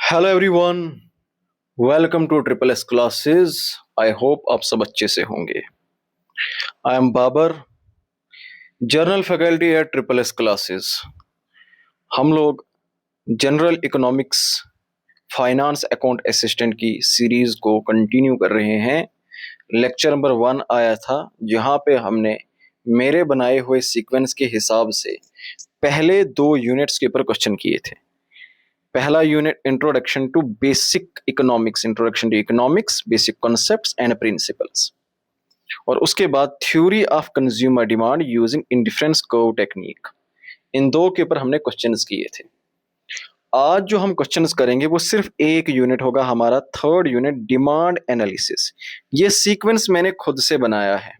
Hello everyone, welcome to triple S classes. I hope आप सब अच्छे से होंगे। I am Babar, general faculty at triple S classes. हम लोग general economics finance account assistant की सीरीज को कंटिन्यू कर रहे हैं। लेक्चर नंबर 1 आया था जहां पे हमने मेरे बनाए हुए सीक्वेंस के हिसाब से पहले 2 यूनिट्स के ऊपर क्वेश्चन किए थे। पहला unit introduction to basic economics, introduction to economics, basic concepts and principles, और उसके बाद theory of consumer demand using indifference curve technique. इन दो के ऊपर हमने क्वेश्चंस किए थे। आज जो हम क्वेश्चंस करेंगे वो सिर्फ एक यूनिट होगा, हमारा थर्ड यूनिट, डिमांड एनालिसिस। ये सीक्वेंस मैंने खुद से बनाया है।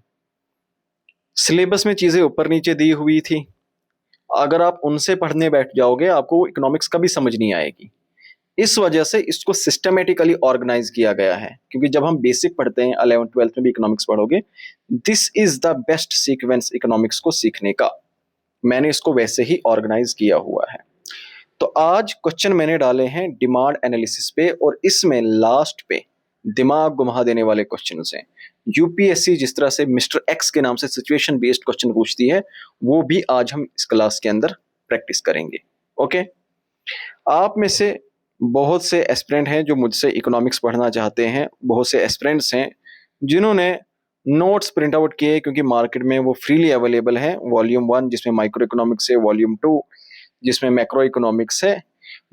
सिलेबस में चीजें ऊपर नीचे दी हुई थी, अगर आप उनसे पढ़ने बैठ जाओगे आपको इकोनॉमिक्स कभी समझ नहीं आएगी। इस वजह से इसको सिस्टमेटिकली ऑर्गेनाइज किया गया है, क्योंकि जब हम बेसिक पढ़ते हैं 11th 12th में भी इकोनॉमिक्स पढ़ोगे, this is the best sequence economics को सीखने का। मैंने इसको वैसे ही ऑर्गेनाइज किया हुआ है। तो आज क्वेश्चन मैंने डाले हैं डिमांड एनालिसिस पे, और इसमें लास्ट पे दिमाग घुमा देने वाले क्वेश्चन हैं। यूपीएससी जिस तरह से मिस्टर एक्स के नाम से सिचुएशन बेस्ड क्वेश्चन पूछती है, वो भी आज हम इस क्लास के अंदर प्रैक्टिस करेंगे। ओके, आप में से बहुत से एस्पिरेंट हैं जो मुझसे इकोनॉमिक्स पढ़ना चाहते हैं। बहुत से एस्पिरेंट्स हैं जिन्होंने नोट्स प्रिंट आउट किए, क्योंकि मार्केट में वो फ्रीली अवेलेबल है। वॉल्यूम 1 जिसमें माइक्रो इकोनॉमिक्स है, वॉल्यूम 2 जिसमें मैक्रो इकोनॉमिक्स है।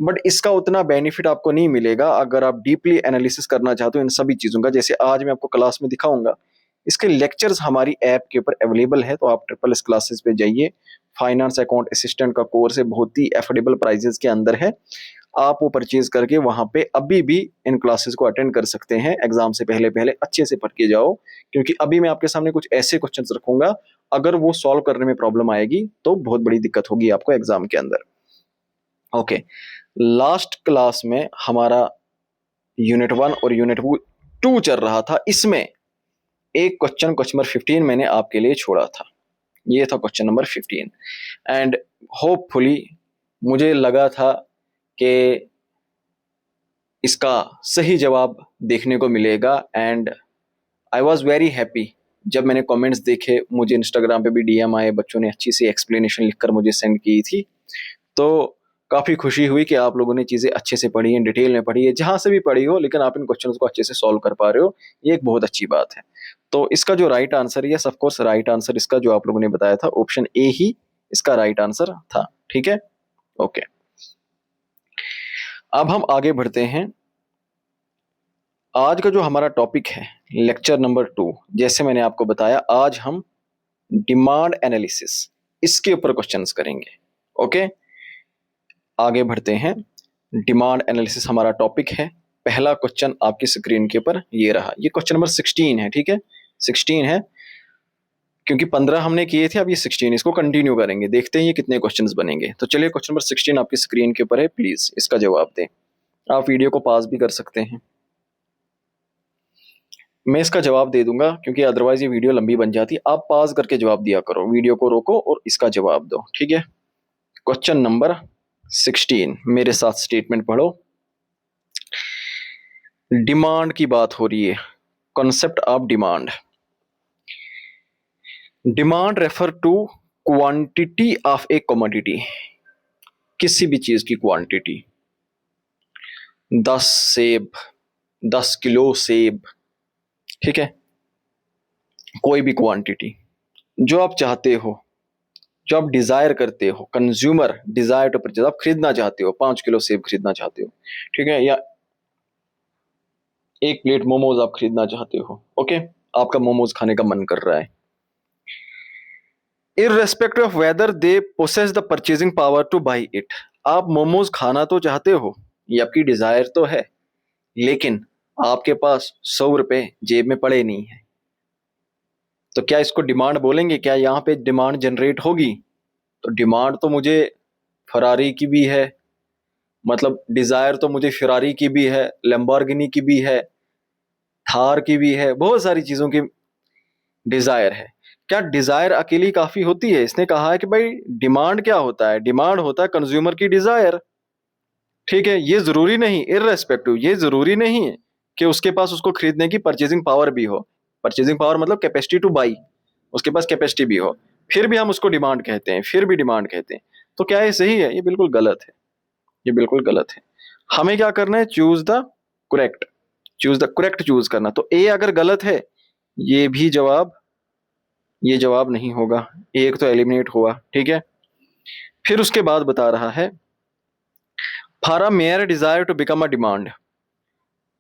बट इसका उतना बेनिफिट आपको नहीं मिलेगा अगर आप डीपली एनालिसिस करना चाहते हो इन सभी चीज़ों का, जैसे आज मैं आपको क्लास में दिखाऊंगा। इसके लेक्चर्स हमारी ऐप के ऊपर अवेलेबल है, तो आप ट्रिपल एस क्लासेस पे जाइए। फाइनेंस अकाउंट असिस्टेंट का कोर्स है, बहुत ही एफोर्डेबल प्राइजेस के अंदर है। आप वो परचेज करके वहां पे अभी भी इन क्लासेस को अटेंड कर सकते हैं। एग्जाम से पहले पहले अच्छे से पढ़ के जाओ, क्योंकि अभी मैं आपके सामने कुछ ऐसे क्वेश्चंस रखूंगा, अगर वो सॉल्व करने में प्रॉब्लम आएगी तो बहुत बड़ी दिक्कत होगी आपको एग्जाम के अंदर। ओके, लास्ट क्लास में हमारा यूनिट 1 और यूनिट 2 चल रहा था। इसमें एक क्वेश्चन नंबर 15 मैंने आपके लिए छोड़ा था। ये था क्वेश्चन नंबर 15, एंड होपफुली मुझे लगा था कि इसका सही जवाब देखने को मिलेगा, and I was very happy जब मैंने कमेंट्स देखे। मुझे इंस्टाग्राम पे भी डीएम आए, बच्चों ने अच्छी सी एक्सप्लेनेशन लिखकर मुझे सेंड की थी। तो काफ़ी खुशी हुई कि आप लोगों ने चीज़ें अच्छे से पढ़ी हैं, डिटेल में पढ़ी है, जहाँ से भी पढ़ी हो, लेकिन आप इन क्वेश्चंस को अच्छे से सॉल्व कर पा रहे हो। ये एक बहुत अच्छी बात है। तो इसका जो right answer, yes of course right answer इसका जो आप लोगों ने बताया था, ऑप्शन ए ही इसका राइट आंसर था। ठीक है, ओके। अब हम आगे बढ़ते हैं। आज का जो हमारा टॉपिक है लेक्चर नंबर 2, जैसे मैंने आपको बताया, आज हम डिमांड एनालिसिस इसके ऊपर क्वेश्चंस करेंगे। ओके, आगे बढ़ते हैं। डिमांड एनालिसिस हमारा टॉपिक है। पहला क्वेश्चन आपकी स्क्रीन के ऊपर ये रहा, ये क्वेश्चन नंबर 16 है। ठीक है, 16 है, क्योंकि 15 हमने किए थे, अब ये 16, इसको कंटिन्यू करेंगे, देखते हैं ये कितने क्वेश्चंस बनेंगे। तो चलिए, क्वेश्चन नंबर 16 आपकी स्क्रीन के ऊपर है, प्लीज इसका जवाब दें। आप वीडियो को पॉज भी कर सकते हैं, मैं इसका जवाब दे दूंगा, क्योंकि अदरवाइज ये वीडियो लंबी बन जाती। आप पॉज करके जवाब दिया करो, वीडियो को रोको और इसका जवाब दो। ठीक है, क्वेश्चन नंबर 16 मेरे साथ स्टेटमेंट पढ़ो। डिमांड की बात हो रही है, concept of demand. Demand refer to quantity of a commodity, किसी भी चीज की क्वांटिटी। 10 सेब, 10 किलो सेब, ठीक है, कोई भी क्वांटिटी जो आप चाहते हो, जो आप डिजायर करते हो, कंज्यूमर डिजायर टू परचेज, आप खरीदना चाहते हो, 5 किलो सेब खरीदना चाहते हो, ठीक है, या 1 प्लेट मोमोज आप खरीदना चाहते हो। ओके, आपका मोमोज खाने का मन कर रहा है। Irrespective of whether they possess the purchasing power to buy it, आप मोमोज खाना तो चाहते हो, ये आपकी डिजायर तो है, लेकिन आपके पास 100 रुपए जेब में पड़े नहीं है। तो क्या इसको डिमांड बोलेंगे? क्या यहाँ पे डिमांड जनरेट होगी? तो डिमांड तो मुझे फरारी की भी है, मतलब डिजायर तो मुझे फरारी की भी है, लैम्बोर्गिनी की भी है, थार की भी है, बहुत सारी चीजों की डिजायर है। क्या डिजायर अकेली काफी होती है? इसने कहा है कि भाई डिमांड क्या होता है, डिमांड होता है कंज्यूमर की डिजायर। ठीक है, ये जरूरी नहीं, इररेस्पेक्टिव, ये जरूरी नहीं है कि उसके पास उसको खरीदने की परचेजिंग पावर भी हो। परचेजिंग पावर मतलब कैपेसिटी टू बाई, उसके पास कैपेसिटी भी हो, फिर भी हम उसको डिमांड कहते हैं, फिर भी डिमांड कहते हैं। तो क्या ये सही है? ये बिल्कुल गलत है, ये बिल्कुल गलत है। हमें क्या करना है? Choose the correct, choose the correct choose करना। तो ए अगर गलत है, ये भी जवाब, ये जवाब नहीं होगा, एक तो एलिमिनेट हुआ। ठीक है, फिर उसके बाद बता रहा है for a mere desire to become a demand,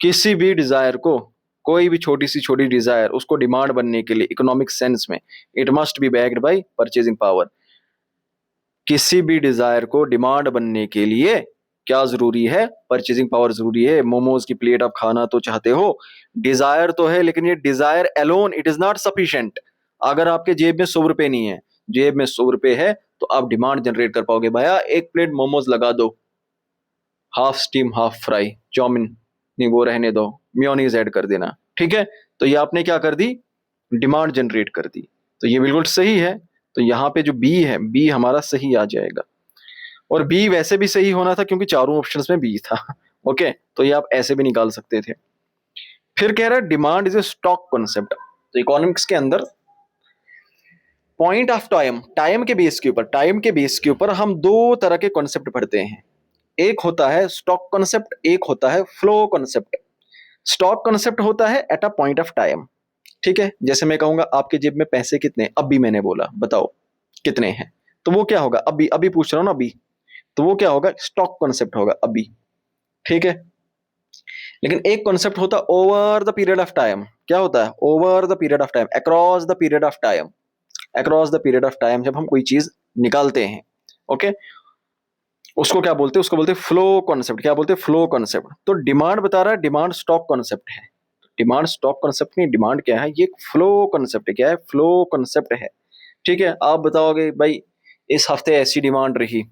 किसी भी डिजायर को, कोई भी छोटी सी छोटी डिजायर, उसको डिमांड बनने के लिए इकोनॉमिक सेंस में, it must be backed by purchasing power. किसी भी डिजायर को डिमांड बनने के लिए क्या जरूरी है? परचेजिंग पावर जरूरी है। मोमोज की प्लेट आप खाना तो चाहते हो, डिजायर तो है, लेकिन ये desire alone it is not sufficient. अगर आपके जेब में 100 रुपए नहीं है, जेब में 100 रुपए है, तो आप डिमांड जनरेट कर पाओगे, भैया एक प्लेट मोमोज लगा दो, half steam half fry, chow mein नहीं वो रहने दो, मेयोनीज ऐड कर देना। ठीक है, तो ये आपने क्या कर दी? डिमांड जनरेट कर दी। तो ये बिल्कुल सही है। तो यहाँ पे जो बी है, बी हमारा सही आ जाएगा। और बी वैसे भी सही होना था क्योंकि चारों ऑप्शंस में बी था। ओके, तो ये आप ऐसे भी निकाल सकते थे। फिर कह रहा है demand is a stock concept. तो इकोनॉमिक्स के अंदर पॉइंट ऑफ टाइम, टाइम के बेस के ऊपर, टाइम के बेस के ऊपर हम दो तरह के कॉन्सेप्ट पढ़ते हैं। एक होता है स्टॉक कॉन्सेप्ट, एक होता है फ्लो कॉन्सेप्ट। स्टॉक कॉन्सेप्ट होता है at a point of time. ठीक है, जैसे मैं कहूंगा आपके जेब में पैसे कितने, अभी मैंने बोला बताओ कितने हैं, तो वो क्या होगा? अभी, अभी पूछ रहा हूं ना, अभी, तो वो क्या होगा? स्टॉक कॉन्सेप्ट होगा अभी। ठीक है, लेकिन एक कॉन्सेप्ट होता है over the period of time. क्या होता है? Over the period of time, across the period of time. Across the period of time जब हम कोई चीज निकालते हैं, ओके, उसको क्या बोलते हैं? उसको बोलते हैं फ्लो कॉन्सेप्ट। क्या बोलते हैं? Flow concept. तो डिमांड बता रहा है डिमांड स्टॉक कॉन्सेप्ट है। डिमांड स्टॉक कॉन्सेप्ट नहीं, डिमांड क्या है? ये फ्लो कॉन्सेप्ट है। क्या है? फ्लो कॉन्सेप्ट है। ठीक है, आप बताओगे भाई इस हफ्ते ऐसी डिमांड रही,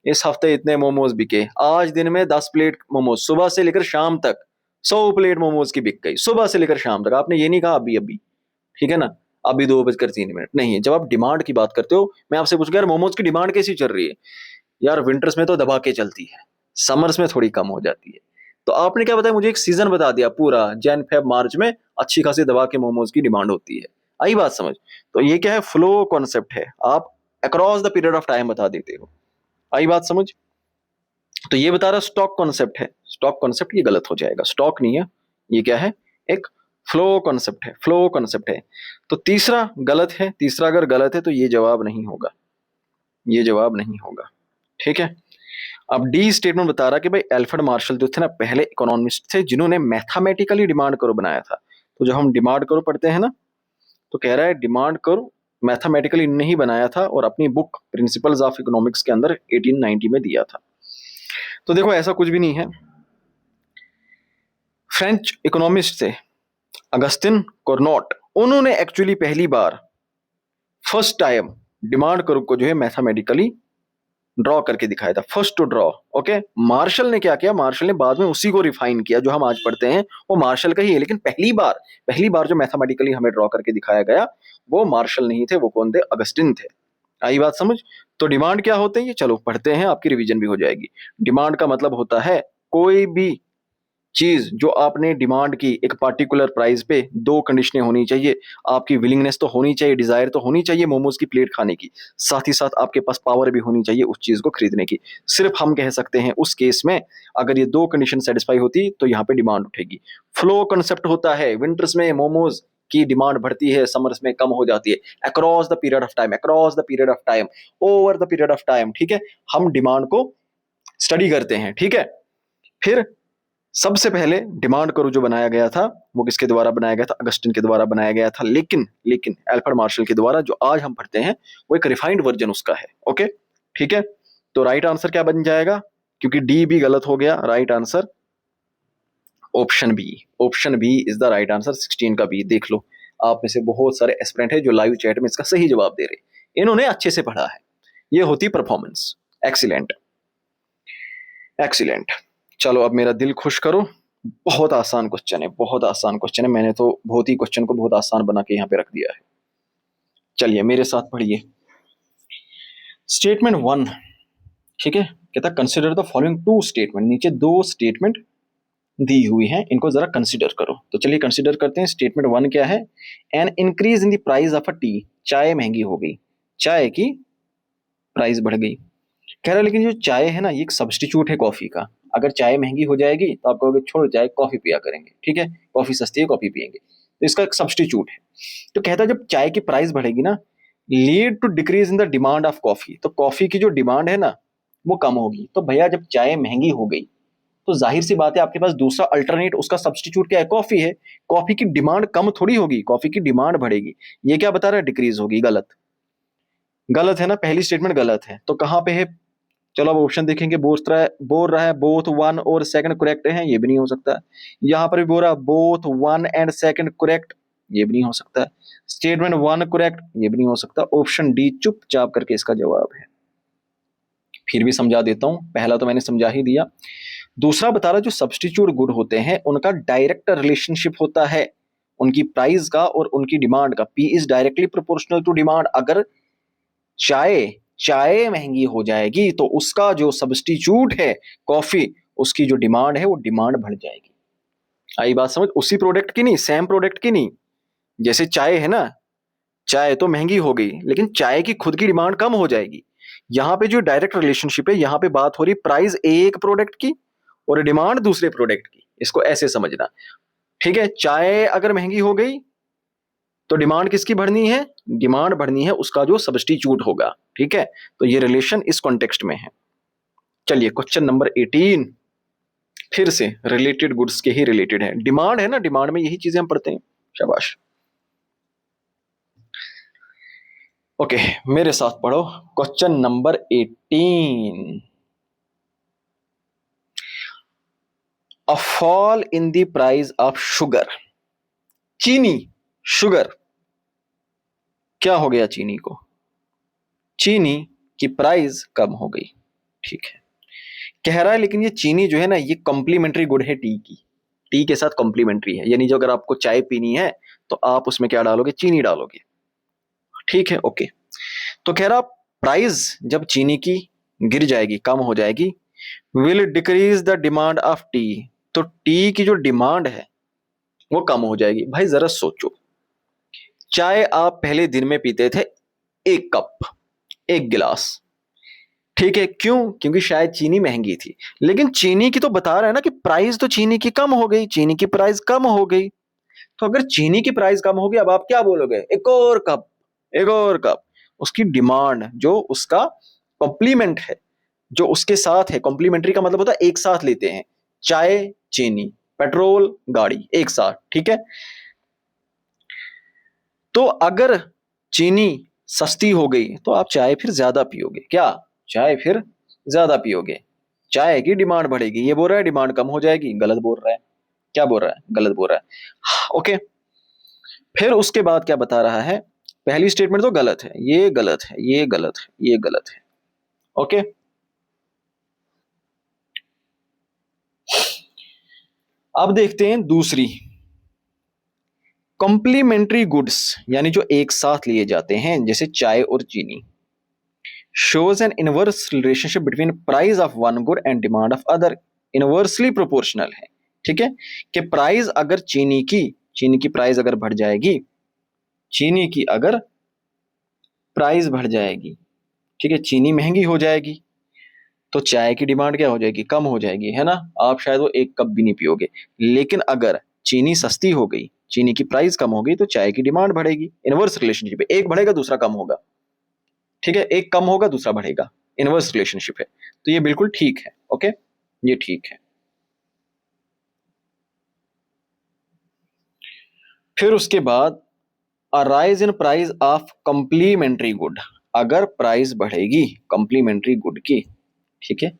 इस हफ्ते इतने मोमोज बिके, आज दिन में 10 प्लेट मोमोज, सुबह से लेकर शाम तक 100 प्लेट मोमोज की बिक गई, सुबह से लेकर शाम तक। आपने ये नहीं कहा अभी अभी, ठीक है ना, अभी 2:03 नहीं है। जब आप डिमांड की बात करते हो, मैं आपसे पूछूंगा यार मोमोज की डिमांड कैसी चल रही है, यार विंटर्स में तो दबा के चलती है, समर्स में थोड़ी कम हो जाती है। तो आपने क्या बताया मुझे? एक सीजन बता दिया पूरा, जैन फेब मार्च में अच्छी खासी दबा के मोमोज की डिमांड होती है। आई बात समझ? तो ये क्या है? फ्लो कॉन्सेप्ट है। आप across the period of time बता देते हो। आई बात समझ? तो ये बता रहा स्टॉक कॉन्सेप्ट है। स्टॉक कॉन्सेप्ट ये गलत हो जाएगा, स्टॉक नहीं है, ये क्या है? एक फ्लो कॉन्सेप्ट है, फ्लो कॉन्सेप्ट है। तो तीसरा गलत है, तीसरा अगर गलत है तो ये जवाब नहीं होगा, ये जवाब नहीं होगा। ठीक है, अब डी स्टेटमेंट बता रहा कि भाई एल्फ्रेड मार्शल जो थे ना, पहले इकोनॉमिस्ट थे जिन्होंने मैथमेटिकली डिमांड करो बनाया था। तो जब हम डिमांड करो पढ़ते हैं ना, तो कह रहा है डिमांड करो मैथमेटिकली नहीं बनाया था, और अपनी बुक प्रिंसिपल्स ऑफ इकोनॉमिक्स के अंदर 1890 में दिया था। तो देखो ऐसा कुछ भी नहीं है। फ्रेंच इकोनॉमिस्ट थे अगस्तिन कोर्नोट, उन्होंने एक्चुअली पहली बार, फर्स्ट टाइम डिमांड करो को जो है मैथमेटिकली ड्रॉ करके दिखाया था, first to draw. Okay, Marshall ने क्या किया? मार्शल ने बाद में उसी को रिफाइन किया, जो हम आज पढ़ते हैं वो मार्शल का ही है, लेकिन पहली बार जो मैथमेटिकली हमें ड्रॉ करके दिखाया गया वो मार्शल नहीं थे, वो कौन थे? अगस्टिन थे। आई बात समझ? तो डिमांड क्या होते हैं ये चलो पढ़ते हैं, आपकी रिवीजन भी हो जाएगी। डिमांड का मतलब होता है कोई भी चीज जो आपने डिमांड की एक पार्टिकुलर प्राइस पे, दो कंडीशनें होनी चाहिए। आपकी विलिंगनेस तो होनी चाहिए, डिजायर तो होनी चाहिए मोमोज की प्लेट खाने की, साथ ही साथ आपके पास पावर भी होनी चाहिए उस चीज को खरीदने की। सिर्फ हम कह सकते हैं उस केस में अगर ये दो कंडीशन सेटिस्फाई होती तो यहाँ पे डिमांड उठेगी। फ्लो कंसेप्ट होता है विंटर्स में मोमोज की डिमांड बढ़ती है, समर्स में कम हो जाती है, across the period of time, across the period of time, over the period of time. ठीक है, हम डिमांड को स्टडी करते हैं। ठीक है, फिर सबसे पहले डिमांड करो जो बनाया गया था वो किसके द्वारा बनाया गया था? अगस्टिन के द्वारा बनाया गया था, लेकिन लेकिन एल्फ्रेड मार्शल के द्वारा जो आज हम पढ़ते हैं वो एक रिफाइंड वर्जन उसका है। ओके, ठीक है, तो राइट आंसर क्या बन जाएगा? क्योंकि डी भी गलत हो गया, right answer option B, option B is the right answer. 16 का बी देख लो। आप में से बहुत सारे एस्पिरेंट है जो लाइव चैट में इसका सही जवाब दे रहे, इन्होंने अच्छे से पढ़ा है, ये होती परफॉर्मेंस। Excellent, excellent. चलो अब मेरा दिल खुश करो, बहुत आसान क्वेश्चन है, बहुत आसान क्वेश्चन है, मैंने तो बहुत ही क्वेश्चन को बहुत आसान बना के यहाँ पे रख दिया है। चलिए मेरे साथ पढ़िए। स्टेटमेंट 1, ठीक है, कहता consider the following two statement, नीचे दो स्टेटमेंट दी हुई हैं, इनको जरा कंसिडर करो। तो चलिए कंसिडर करते हैं। स्टेटमेंट 1 क्या है? An increase in the price of a T, चाय महंगी हो गई, चाय की प्राइस बढ़ गई। कह रहा है लेकिन जो चाय है ना, ये एक सब्स्टिट्यूट है कॉफी का। अगर चाय महंगी हो जाएगी तो आप कहोगे छोड़ चाय, कॉफी पिया करेंगे, ठीक है, कॉफी सस्ती है, कॉफी पियेंगे, तो इसका एक सब्स्टिट्यूट है। तो कहता है जब चाय की प्राइस बढ़ेगी ना, lead to decrease in the demand of coffee, तो कॉफी की जो डिमांड है ना वो कम होगी। तो भैया जब चाय महंगी हो गई तो जाहिर सी बात है आपके पास दूसरा अल्टरनेट, उसका सब्स्टिट्यूट क्या है? कॉफी है। कॉफी की डिमांड कम थोड़ी होगी, कॉफी की डिमांड बढ़ेगी। ये क्या बता रहा है? डिक्रीज होगी। गलत, गलत है ना, पहली स्टेटमेंट गलत है। तो कहां पे है? चलो अब ऑप्शन देखेंगे। बोल रहा है बोथ वन और सेकंड करेक्ट है, ये भी नहीं हो सकता। यहां पर भी बोल रहा है both one and second correct, ये भी नहीं हो सकता। स्टेटमेंट 1 करेक्ट, ये भी नहीं हो सकता। ऑप्शन डी चुपचाप करके इसका जवाब है। फिर भी समझा देता हूं, पहला तो मैंने समझा ही दिया। दूसरा बता रहा, जो सब्स्टिट्यूट गुड होते हैं उनका डायरेक्ट रिलेशनशिप होता है उनकी प्राइस का और उनकी डिमांड का। P is directly proportional to demand. अगर चाय चाय महंगी हो जाएगी तो उसका जो सब्स्टिट्यूट है कॉफी, उसकी जो डिमांड है वो डिमांड बढ़ जाएगी। आई बात समझ? उसी प्रोडक्ट की नहीं, सेम प्रोडक्ट की नहीं। जैसे चाय है ना, चाय तो महंगी हो गई लेकिन चाय की खुद की डिमांड कम हो जाएगी। यहां पे जो डायरेक्ट रिलेशनशिप है, यहां पे बात हो रही प्राइस एक प्रोडक्ट की और डिमांड दूसरे प्रोडक्ट की। इसको ऐसे समझना, ठीक है। चाय अगर महंगी हो गई तो डिमांड किसकी बढ़नी है? डिमांड बढ़नी है उसका जो सब्स्टिट्यूट होगा, ठीक है। तो ये रिलेशन इस कॉन्टेक्स्ट में है। चलिए क्वेश्चन नंबर 18 फिर से रिलेटेड गुड्स के ही रिलेटेड है। डिमांड है ना, डिमांड में यही चीजें हम पढ़ते हैं। शाबाश। ओके, मेरे साथ पढ़ो question number 18। A fall in the price of sugar, चीनी, शुगर, क्या हो गया चीनी को? चीनी की प्राइस कम हो गई, ठीक है। कह रहा है लेकिन ये चीनी जो है ना, ये कॉम्प्लीमेंट्री गुड है टी की, टी के साथ कॉम्प्लीमेंट्री है। यानी जो अगर आपको चाय पीनी है तो आप उसमें क्या डालोगे? चीनी डालोगे, ठीक है, ओके। तो कह रहा प्राइस जब चीनी की गिर जाएगी, कम हो जाएगी, will decrease the demand of T, तो टी की जो डिमांड है वो कम हो जाएगी। भाई जरा सोचो, चाय आप पहले दिन में पीते थे 1 कप, 1 गिलास, ठीक है। क्यों? क्योंकि शायद चीनी महंगी थी। लेकिन चीनी की तो बता रहा है ना कि प्राइस तो चीनी की कम हो गई, चीनी की प्राइस कम हो गई। तो अगर चीनी की प्राइस कम होगी, अब आप क्या बोलोगे? एक और कप, एक और कप। उसकी डिमांड जो उसका कॉम्प्लीमेंट है, जो उसके साथ है, कॉम्प्लीमेंट्री का मतलब होता है एक साथ लेते हैं, चाय, चीनी, पेट्रोल, गाड़ी, एक साथ, ठीक है। तो अगर चीनी सस्ती हो गई तो आप चाय फिर ज्यादा पियोगे। क्या? चाय फिर ज्यादा पियोगे, चाय की डिमांड बढ़ेगी। ये बोल रहा है डिमांड कम हो जाएगी, गलत बोल रहा है। क्या बोल रहा है? गलत बोल रहा है, ओके। फिर उसके बाद क्या बता रहा है? पहली स्टेटमेंट तो गलत है, ये गलत है, ये गलत है, ये गलत है, ओके। अब देखते हैं दूसरी, कॉम्प्लीमेंट्री गुड्स, यानी जो एक साथ लिए जाते हैं जैसे चाय और चीनी, shows an inverse relationship between price of one good and demand of other, inversely proportional है, ठीक है। कि प्राइस अगर चीनी की प्राइस अगर बढ़ जाएगी, चीनी की अगर प्राइस बढ़ जाएगी, ठीक है, चीनी महंगी हो जाएगी तो चाय की डिमांड क्या हो जाएगी? कम हो जाएगी, है ना। आप शायद वो 1 कप भी नहीं पियोगे। लेकिन अगर चीनी सस्ती हो गई, चीनी की प्राइस कम हो गई, तो चाय की डिमांड बढ़ेगी। इनवर्स रिलेशनशिप है, एक बढ़ेगा दूसरा कम होगा, ठीक है, एक कम होगा दूसरा बढ़ेगा, इनवर्स रिलेशनशिप है। तो ये बिल्कुल ठीक है, ओके, ये ठीक है। फिर उसके बाद a rise in price of complementary good, अगर प्राइस बढ़ेगी कंप्लीमेंट्री गुड की, ठीक है,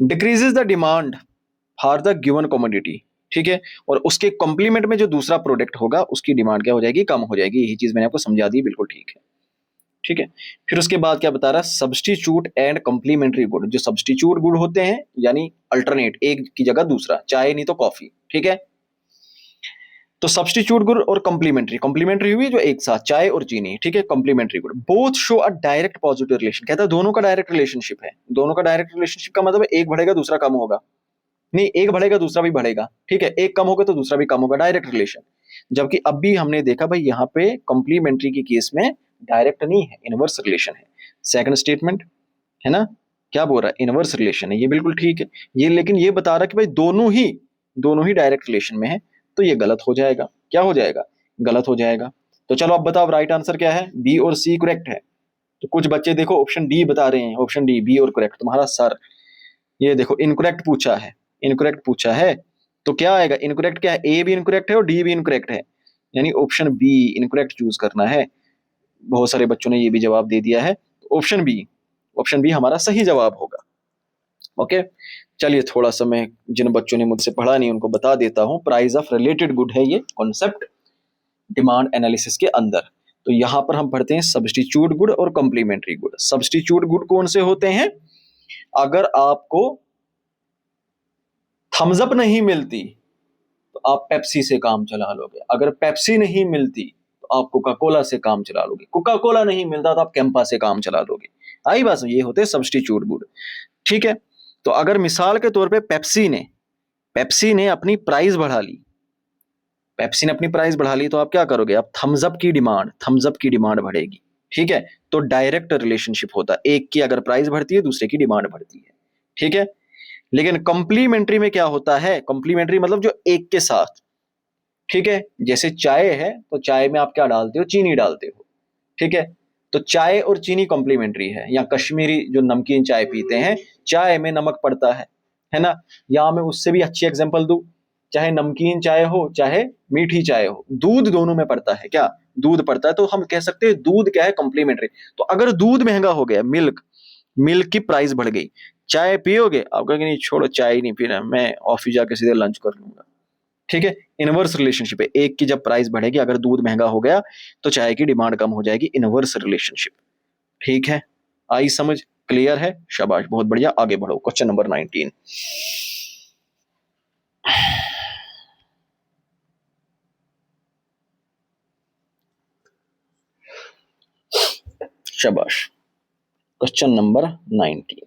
decreases the demand for the given commodity, ठीक है, और उसके कॉम्प्लीमेंट में जो दूसरा प्रोडक्ट होगा उसकी डिमांड क्या हो जाएगी? कम हो जाएगी। यही चीज मैंने आपको समझा दी, बिल्कुल ठीक है, ठीक है। फिर उसके बाद क्या बता रहा है? सब्स्टिट्यूट एंड कॉम्प्लीमेंट्री गुड, जो सब्स्टिट्यूट गुड होते हैं यानी अल्टरनेट, एक की जगह दूसरा, चाय नहीं तो कॉफी, ठीक है। तो सब्स्टिट्यूट गुड और कॉम्प्लीमेंट्री, कॉम्प्लीमेंट्री हुई जो एक साथ चाय और चीनी, ठीक है, complementary good, both show a direct positive relation, कहता है दोनों का डायरेक्ट रिलेशनशिप है। दोनों का डायरेक्ट रिलेशनशिप का मतलब है एक बढ़ेगा दूसरा कम होगा, नहीं एक बढ़ेगा दूसरा भी बढ़ेगा, ठीक है, एक कम होगा तो दूसरा भी कम होगा, डायरेक्ट रिलेशन। जबकि अब भी हमने देखा भाई यहाँ पे कॉम्प्लीमेंट्री की केस में डायरेक्ट नहीं है, इनवर्स रिलेशन है। सेकंड स्टेटमेंट है ना, क्या बोल रहा है, इनवर्स रिलेशन है, ये बिल्कुल ठीक है। ये लेकिन ये बता रहा है कि भाई दोनों ही डायरेक्ट रिलेशन में है, तो ये गलत हो जाएगा। क्या हो जाएगा, गलत हो जाएगा। तो चलो अब बताओ राइट आंसर क्या है, बी और सी करेक्ट है। तो कुछ बच्चे देखो ऑप्शन डी बता रहे हैं, ऑप्शन डी बी और करेक्ट। तुम्हारा सर ये देखो इनकरेक्ट पूछा है, इनकरेक्ट पूछा है, तो क्या आएगा, इनकरेक्ट क्या है, ए भी इनकरेक्ट है और डी भी इनकरेक्ट है, यानी ऑप्शन बी इनकरेक्ट चूज करना है। बहुत सारे बच्चों ने ये भी जवाब दे दिया है, ऑप्शन बी हमारा सही जवाब होगा। ओके, चलिए थोड़ा सा मैं जिन बच्चों ने मुझसे पढ़ा नहीं उनको बता देता हूं। प्राइस ऑफ रिलेटेड गुड है ये कॉन्सेप्ट डिमांड एनालिसिस के अंदर। तो यहां पर हम पढ़ते हैं सब्स्टिट्यूट गुड और कॉम्प्लीमेंट्री गुड। सब्स्टिट्यूट गुड कौन से होते हैं, अगर आपको थम्स अप नहीं मिलती तो आप पेप्सी से काम चला लोगे, अगर पेप्सी नहीं मिलती तो आप कोका कोला से काम चला लोगे, कोका कोला नहीं मिलता तो आप कैंपा से काम चला लोगे। आई बात, ये होते हैं सब्स्टिट्यूट गुड, ठीक है। तो अगर मिसाल के तौर पे पेप्सी ने अपनी प्राइस बढ़ा ली, तो आप क्या करोगे, आप थम्स अप की डिमांड बढ़ेगी, ठीक है। तो डायरेक्ट रिलेशनशिप होता है, एक की अगर प्राइस बढ़ती है दूसरे की डिमांड बढ़ती है, ठीक है। लेकिन कॉम्प्लीमेंट्री में क्या होता है, कॉम्प्लीमेंट्री मतलब जो एक के साथ, ठीक है। जैसे चाय है तो चाय में आप क्या डालते हो, चीनी डालते हो, ठीक है। तो चाय और चीनी कॉम्प्लीमेंट्री है। या कश्मीरी जो नमकीन चाय पीते हैं, चाय में नमक पड़ता है ना। या मैं उससे भी अच्छी एग्जांपल दूं, चाहे नमकीन चाय हो चाहे मीठी चाय हो, दूध दोनों में पड़ता है, क्या दूध पड़ता है। तो हम कह सकते हैं दूध क्या है, कॉम्प्लीमेंट्री। तो अगर दूध महंगा हो गया, मिल्क की प्राइस बढ़ गई, चाय पियोगे, आप कहोगे नहीं छोड़ो चाय नहीं पीना, मैं ऑफिस जाके सीधे लंच कर लूंगा, ठीक है। इनवर्स रिलेशनशिप है, एक की जब प्राइस बढ़ेगी, अगर दूध महंगा हो गया तो चाय की डिमांड कम हो जाएगी, इनवर्स रिलेशनशिप, ठीक है। आई समझ, क्लियर है, शाबाश, बहुत बढ़िया, आगे बढ़ो। क्वेश्चन नंबर 19, शाबाश, question number 19,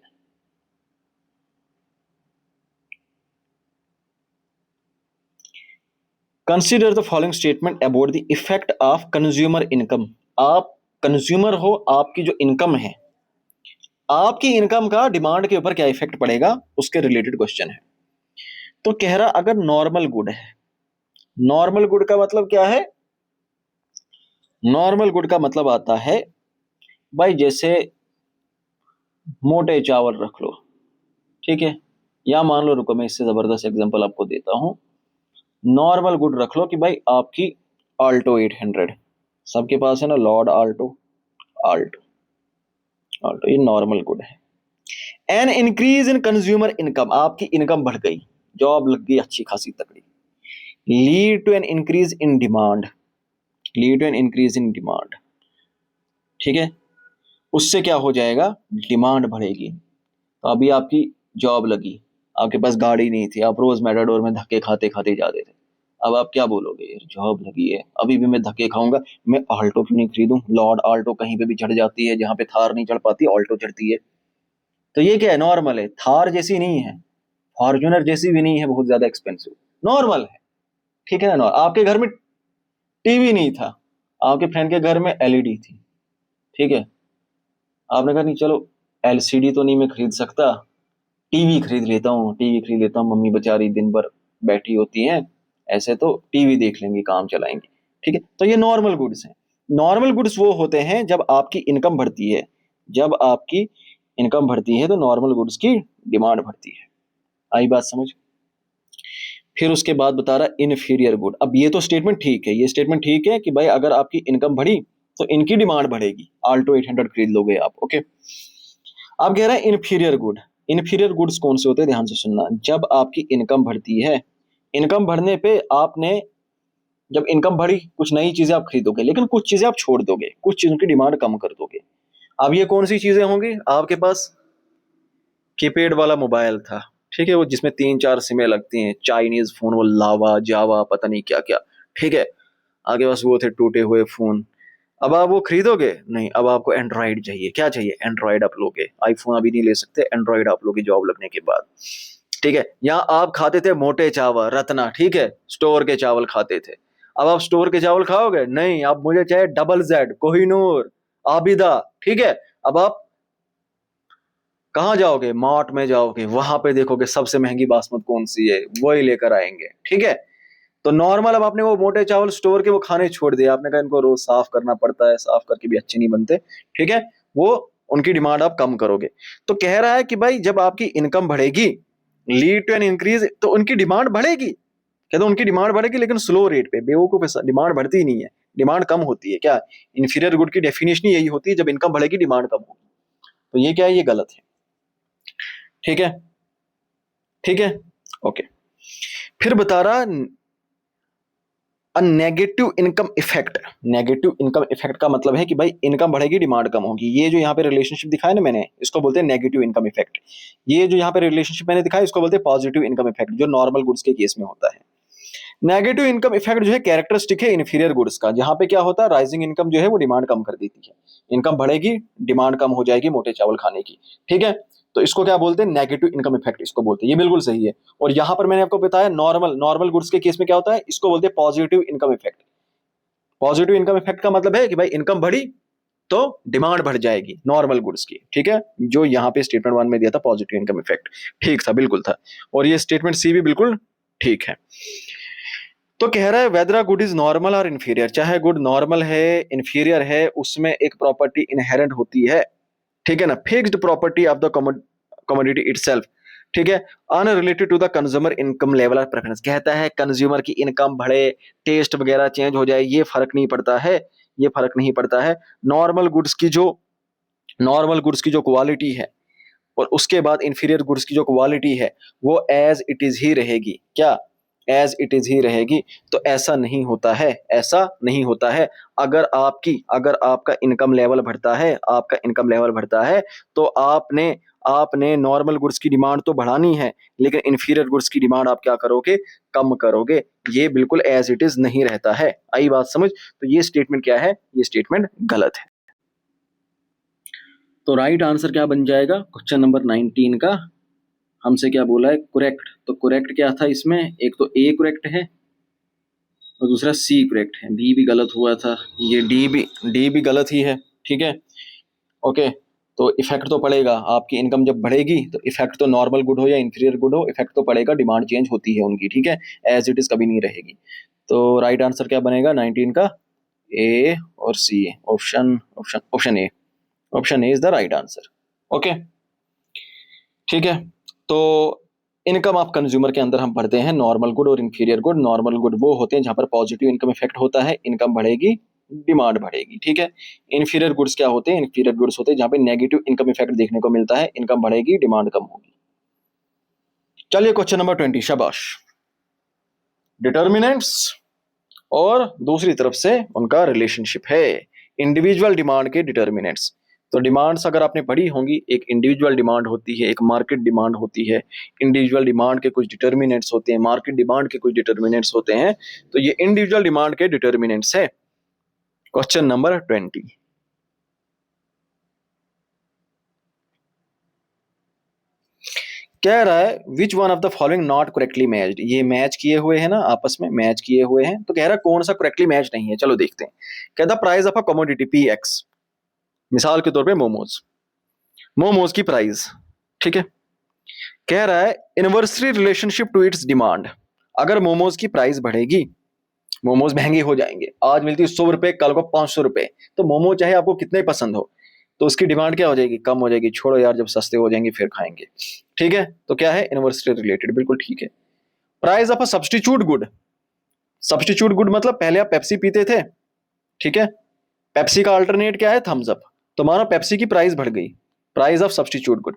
consider the following statement about the effect of consumer income. आप कंज्यूमर हो, आपकी जो इनकम है, आपकी इनकम का डिमांड के ऊपर क्या इफेक्ट पड़ेगा, उसके रिलेटेड क्वेश्चन है। तो कह रहा अगर नॉर्मल गुड है, नॉर्मल गुड का मतलब क्या है, नॉर्मल गुड का मतलब आता है भाई जैसे मोटे चावल रख लो, ठीक है। या मान लो, रुको मैं इससे जबरदस्त एग्जांपल आपको देता हूं। नॉर्मल गुड रख लो कि भाई आपकी आल्टो 800, सबके पास है ना लॉर्ड आल्टो, आल्टो आल्टो, ये नॉर्मल गुड है। An increase in consumer income, आपकी इनकम बढ़ गई, जॉब लग गई अच्छी खासी तकड़ी, lead to an increase in demand, ठीक है। उससे क्या हो जाएगा, डिमांड बढ़ेगी। तो अभी आपकी जॉब लगी, आपके पास गाड़ी नहीं थी, आप रोज मेटाडोर में धक्के खाते खाते जाते थे। अब आप क्या बोलोगे, यार जॉब लगी है, अभी भी मैं धक्के खाऊंगा, मैं आल्टो क्यों नहीं खरीदूं, लॉर्ड आल्टो कहीं पे भी चढ़ जाती है, जहां पे थार नहीं चढ़ पाती ऑल्टो चढ़ती है। तो ये क्या है, नॉर्मल है, थार जैसी नहीं है, फॉर्च्यूनर जैसी भी नहीं है, बहुत ज्यादा एक्सपेंसिव, नॉर्मल है, ठीक है ना। आपके घर में टीवी नहीं था, आपके फ्रेंड के घर में एलईडी थी, ठीक है। आपने कहा नहीं चलो एलसीडी तो नहीं मैं खरीद सकता, टीवी खरीद लेता हूँ, मम्मी बेचारी दिन भर बैठी होती हैं, ऐसे तो टीवी देख लेंगे, काम चलाएंगे, ठीक है। तो ये नॉर्मल गुड्स हैं। नॉर्मल गुड्स वो होते हैं जब आपकी इनकम बढ़ती है, तो नॉर्मल गुड्स की डिमांड बढ़ती है। आई बात समझ। फिर उसके बाद बता रहा इनफीरियर गुड। अब ये तो स्टेटमेंट ठीक है, ये स्टेटमेंट ठीक है कि भाई अगर आपकी इनकम बढ़ी तो इनकी डिमांड बढ़ेगी, आल्टो 800 खरीद लोगे आप, ओके। अब कह रहा है इनफीरियर गुड। इनफीरियर गुड्स कौन से होते हैं, ध्यान से सुनना। जब आपकी इनकम बढ़ती है, इनकम बढ़ने पे आपने, जब इनकम बढ़ी कुछ नई चीजें आप खरीदोगे, लेकिन कुछ चीजें आप छोड़ दोगे, कुछ चीजों की डिमांड कम कर दोगे। अब ये कौन सी चीजें होंगी, आपके पास कीपैड वाला मोबाइल था, ठीक है, वो जिसमें 3-4 सिमें लगती हैं, चाइनीज फोन, वो लावा जावा पता नहीं क्या क्या, ठीक है, आगे बस वो थे टूटे हुए फोन। अब आप वो खरीदोगे नहीं, अब आपको एंड्रॉइड चाहिए। क्या चाहिए? एंड्रॉइड आप लोगे, आईफोन अभी नहीं ले सकते, एंड्रॉइड आप लोगे जॉब लगने के बाद। ठीक है, यहाँ आप खाते थे मोटे चावल रत्ना, ठीक है, स्टोर के चावल खाते थे। अब आप स्टोर के चावल खाओगे नहीं, अब मुझे चाहिए डबल जेड, कोहिनूर, आबिदा। ठीक है, अब आप कहाँ जाओगे? मार्ट में जाओगे, वहां पे देखोगे सबसे महंगी बासमत कौन सी है, वही लेकर आएंगे। ठीक है, तो नॉर्मल अब आपने वो मोटे चावल स्टोर के वो खाने छोड़ दिए, आपने कहा इनको रोज साफ करना पड़ता है, साफ करके भी अच्छे नहीं बनते। ठीक है, वो उनकी डिमांड आप कम करोगे। तो कह रहा है कि भाई जब आपकी इनकम बढ़ेगी, लीड टू एन इंक्रीज, तो उनकी डिमांड बढ़ेगी। कहते उनकी डिमांड बढ़ेगी लेकिन स्लो रेट पे। बेवकूफ है, डिमांड बढ़ती ही नहीं है, डिमांड कम होती है। क्या? इंफीरियर गुड की डेफिनेशन यही होती है, जब इनकम बढ़ेगी डिमांड कम होगी। तो ये क्या है? ये गलत है। ठीक है, ठीक है, ओके। फिर बता रहा negative income effect. Negative income effect का मतलब है कि भाई इनकम बढ़ेगी डिमांड कम होगी। ये जो यहाँ पे रिलेशनशिप दिखाया ना मैंने, इसको बोलते हैं नेगेटिव इनकम इफेक्ट। ये जो यहाँ पे रिलेशनशिप मैंने दिखाया, इसको बोलते हैं पॉजिटिव इनकम इफेक्ट, जो नॉर्मल गुड्स के केस में होता है। नेगेटिव इनकम इफेक्ट जो है कैरेक्टरिस्टिक है इन्फीरियर गुड्स का, जहां पे क्या होता है, राइजिंग इनकम जो है वो डिमांड कम कर देती है। इनकम बढ़ेगी, डिमांड कम हो जाएगी मोटे चावल खाने की। ठीक है, तो इसको क्या बोलते हैं? नेगेटिव इनकम इफेक्ट इसको बोलते हैं। ये बिल्कुल सही है। और यहां पर मैंने आपको बताया नॉर्मल नॉर्मल गुड्स के केस में क्या होता है, इसको बोलते हैं positive income effect. Positive income effect का मतलब है कि भाई इनकम बढ़ी तो डिमांड बढ़ जाएगी नॉर्मल गुड्स की। ठीक है, जो यहाँ पे स्टेटमेंट 1 में दिया था पॉजिटिव इनकम इफेक्ट, ठीक था, बिल्कुल था। और ये स्टेटमेंट सी भी बिल्कुल ठीक है। तो कह रहा है वेदर गुड इज नॉर्मल और इन्फीरियर, चाहे गुड नॉर्मल है इन्फीरियर है, उसमें एक प्रॉपर्टी इनहेरेंट होती है। ठीक है ना, fixed property of the commodity itself. ठीक है, unrelated to the consumer income level of preference. कहता है कंज्यूमर की इनकम बढ़े, टेस्ट वगैरह चेंज हो जाए, ये फर्क नहीं पड़ता है, ये फर्क नहीं पड़ता है। नॉर्मल गुड्स की जो क्वालिटी है और उसके बाद इंफीरियर गुड्स की जो क्वालिटी है वो एज इट इज ही रहेगी। क्या? एज इट इज ही रहेगी। तो ऐसा नहीं होता है, ऐसा नहीं होता है। अगर आपका इनकम लेवल बढ़ता है, आपका इनकम लेवल बढ़ता है, तो आपने आपने नॉर्मल गुड्स की डिमांड तो बढ़ानी है, लेकिन इंफीरियर गुड्स की डिमांड आप क्या करोगे? कम करोगे। ये बिल्कुल एज इट इज नहीं रहता है। आई बात समझ? तो ये स्टेटमेंट क्या है? ये स्टेटमेंट गलत है। तो राइट आंसर क्या बन जाएगा क्वेश्चन नंबर 19 का? हमसे क्या बोला है? करेक्ट। तो करेक्ट क्या था इसमें? एक तो ए करेक्ट है और दूसरा सी करेक्ट है, बी भी गलत हुआ था, ये डी भी गलत ही है। ठीक है, ओके। तो इफेक्ट तो पड़ेगा, आपकी इनकम जब बढ़ेगी तो इफेक्ट तो नॉर्मल गुड हो या इंफीरियर गुड हो, इफेक्ट तो पड़ेगा, डिमांड चेंज होती है उनकी। ठीक है, एज इट इज कभी नहीं रहेगी। तो राइट आंसर क्या बनेगा 19 का? ए और C, option option option A. Option A is the right answer. Okay, ठीक है। तो इनकम ऑफ कंज्यूमर के अंदर हम पढ़ते हैं नॉर्मल गुड और इंफीरियर गुड। नॉर्मल गुड वो होते हैं जहां पर पॉजिटिव इनकम इफेक्ट होता है, इनकम बढ़ेगी, डिमांड बढ़ेगी। ठीक है, इंफीरियर गुड्स क्या होते हैं? इंफीरियर गुड्स होते हैं जहां पे नेगेटिव इनकम इफेक्ट देखने को मिलता है, इनकम बढ़ेगी, डिमांड कम होगी। चलिए क्वेश्चन नंबर 20, शाबाश। डिटर्मिनेंट्स और दूसरी तरफ से उनका रिलेशनशिप है, इंडिविजुअल डिमांड के डिटर्मिनेंट्स। तो डिमांड्स अगर आपने पढ़ी होंगी, एक इंडिविजुअल डिमांड होती है, एक मार्केट डिमांड होती है। इंडिविजुअल डिमांड के कुछ डिटर्मिनेंट्स होते हैं, मार्केट डिमांड के कुछ डिटर्मिनेंट्स होते हैं। तो ये इंडिविजुअल डिमांड के डिटर्मिनेंट्स है। क्वेश्चन नंबर 20, कह रहा है which one of the following not correctly matched. ये मैच किए हुए हैं ना, आपस में मैच किए हुए हैं। तो कह रहा है कौन सा करेक्टली मैच नहीं है। चलो देखते हैं। कहता price of a commodity P x, मिसाल के तौर पे मोमोज की प्राइस। ठीक है, कह रहा है inversely relationship to its demand. अगर मोमोज की प्राइस बढ़ेगी, मोमोज महंगे हो जाएंगे, आज मिलती है 100 रुपए, कल को 500 रुपए, तो मोमोज चाहे आपको कितने पसंद हो, तो उसकी डिमांड क्या हो जाएगी? कम हो जाएगी। छोड़ो यार, जब सस्ते हो जाएंगे फिर खाएंगे। ठीक है, तो क्या है? इनवर्सली रिलेटेड, बिल्कुल ठीक है। Price of a substitute good. Substitute good मतलब पहले आप पेप्सी पीते थे, ठीक है, पेप्सी का अल्टरनेट क्या है? Thums Up. तो मानो पेप्सी की प्राइस बढ़ गई, price of substitute good.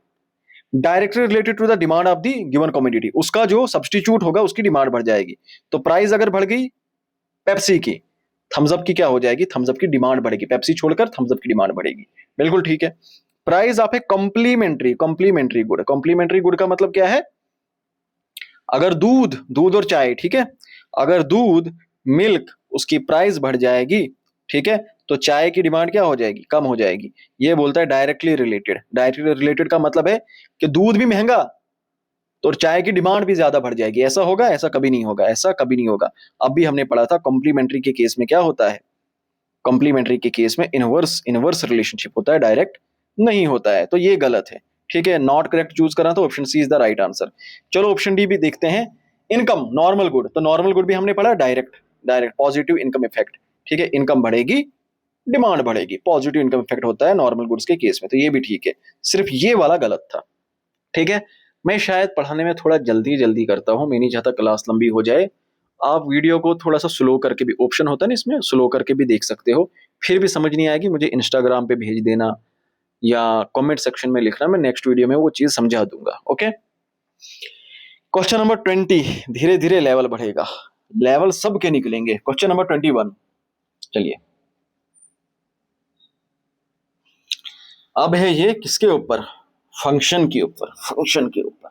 Directly related to the demand of the given commodity, उसका जो सब्स्टिट्यूट होगा उसकी डिमांड बढ़ जाएगी। तो प्राइस अगर बढ़ गई पेप्सी की, थम्स अप की क्या हो जाएगी? थम्स अप की डिमांड बढ़ेगी, पेप्सी छोड़कर थम्स अप की डिमांड बढ़ेगी। बिल्कुल ठीक है। Price of a complementary good. Complementary good का मतलब क्या है? अगर दूध और चाय, ठीक है, अगर दूध मिल्क उसकी प्राइस बढ़ जाएगी, ठीक है, तो चाय की डिमांड क्या हो जाएगी, कम हो जाएगी। ये बोलता है डायरेक्टली रिलेटेड। डायरेक्टली रिलेटेड का मतलब है कि दूध भी महंगा तो चाय की डिमांड भी ज्यादा बढ़ जाएगी। ऐसा होगा? ऐसा कभी नहीं होगा, ऐसा कभी नहीं होगा। अब भी हमने पढ़ा था कॉम्प्लीमेंट्री के केस में क्या होता है, कॉम्प्लीमेंट्री के केस में इनवर्स इनवर्स रिलेशनशिप होता है, डायरेक्ट नहीं होता है। तो ये गलत है, ठीक है। नॉट करेक्ट चूज करा तो option C is the right answer. चलो ऑप्शन डी भी देखते हैं। इनकम नॉर्मल गुड, तो नॉर्मल गुड भी हमने पढ़ा direct, direct positive income effect, ठीक है। इनकम बढ़ेगी, डिमांड बढ़ेगी, पॉजिटिव इनकम इफेक्ट होता है नॉर्मल गुड्स के केस में, तो ये भी ठीक है। सिर्फ ये वाला गलत था, ठीक है। मैं शायद पढ़ाने में थोड़ा जल्दी जल्दी करता हूँ, मैं नहीं चाहता क्लास लंबी हो जाए। आप वीडियो को थोड़ा सा स्लो करके भी, ऑप्शन होता है ना इसमें, स्लो करके भी देख सकते हो। फिर भी समझ नहीं आएगी मुझे इंस्टाग्राम पे भेज देना या कमेंट सेक्शन में लिखना, मैं नेक्स्ट वीडियो में वो चीज समझा दूंगा, ओके। क्वेश्चन नंबर 20, धीरे धीरे लेवल बढ़ेगा, लेवल सबके निकलेंगे। क्वेश्चन नंबर 21, चलिए। अब है ये किसके ऊपर, फंक्शन के ऊपर, फंक्शन के ऊपर।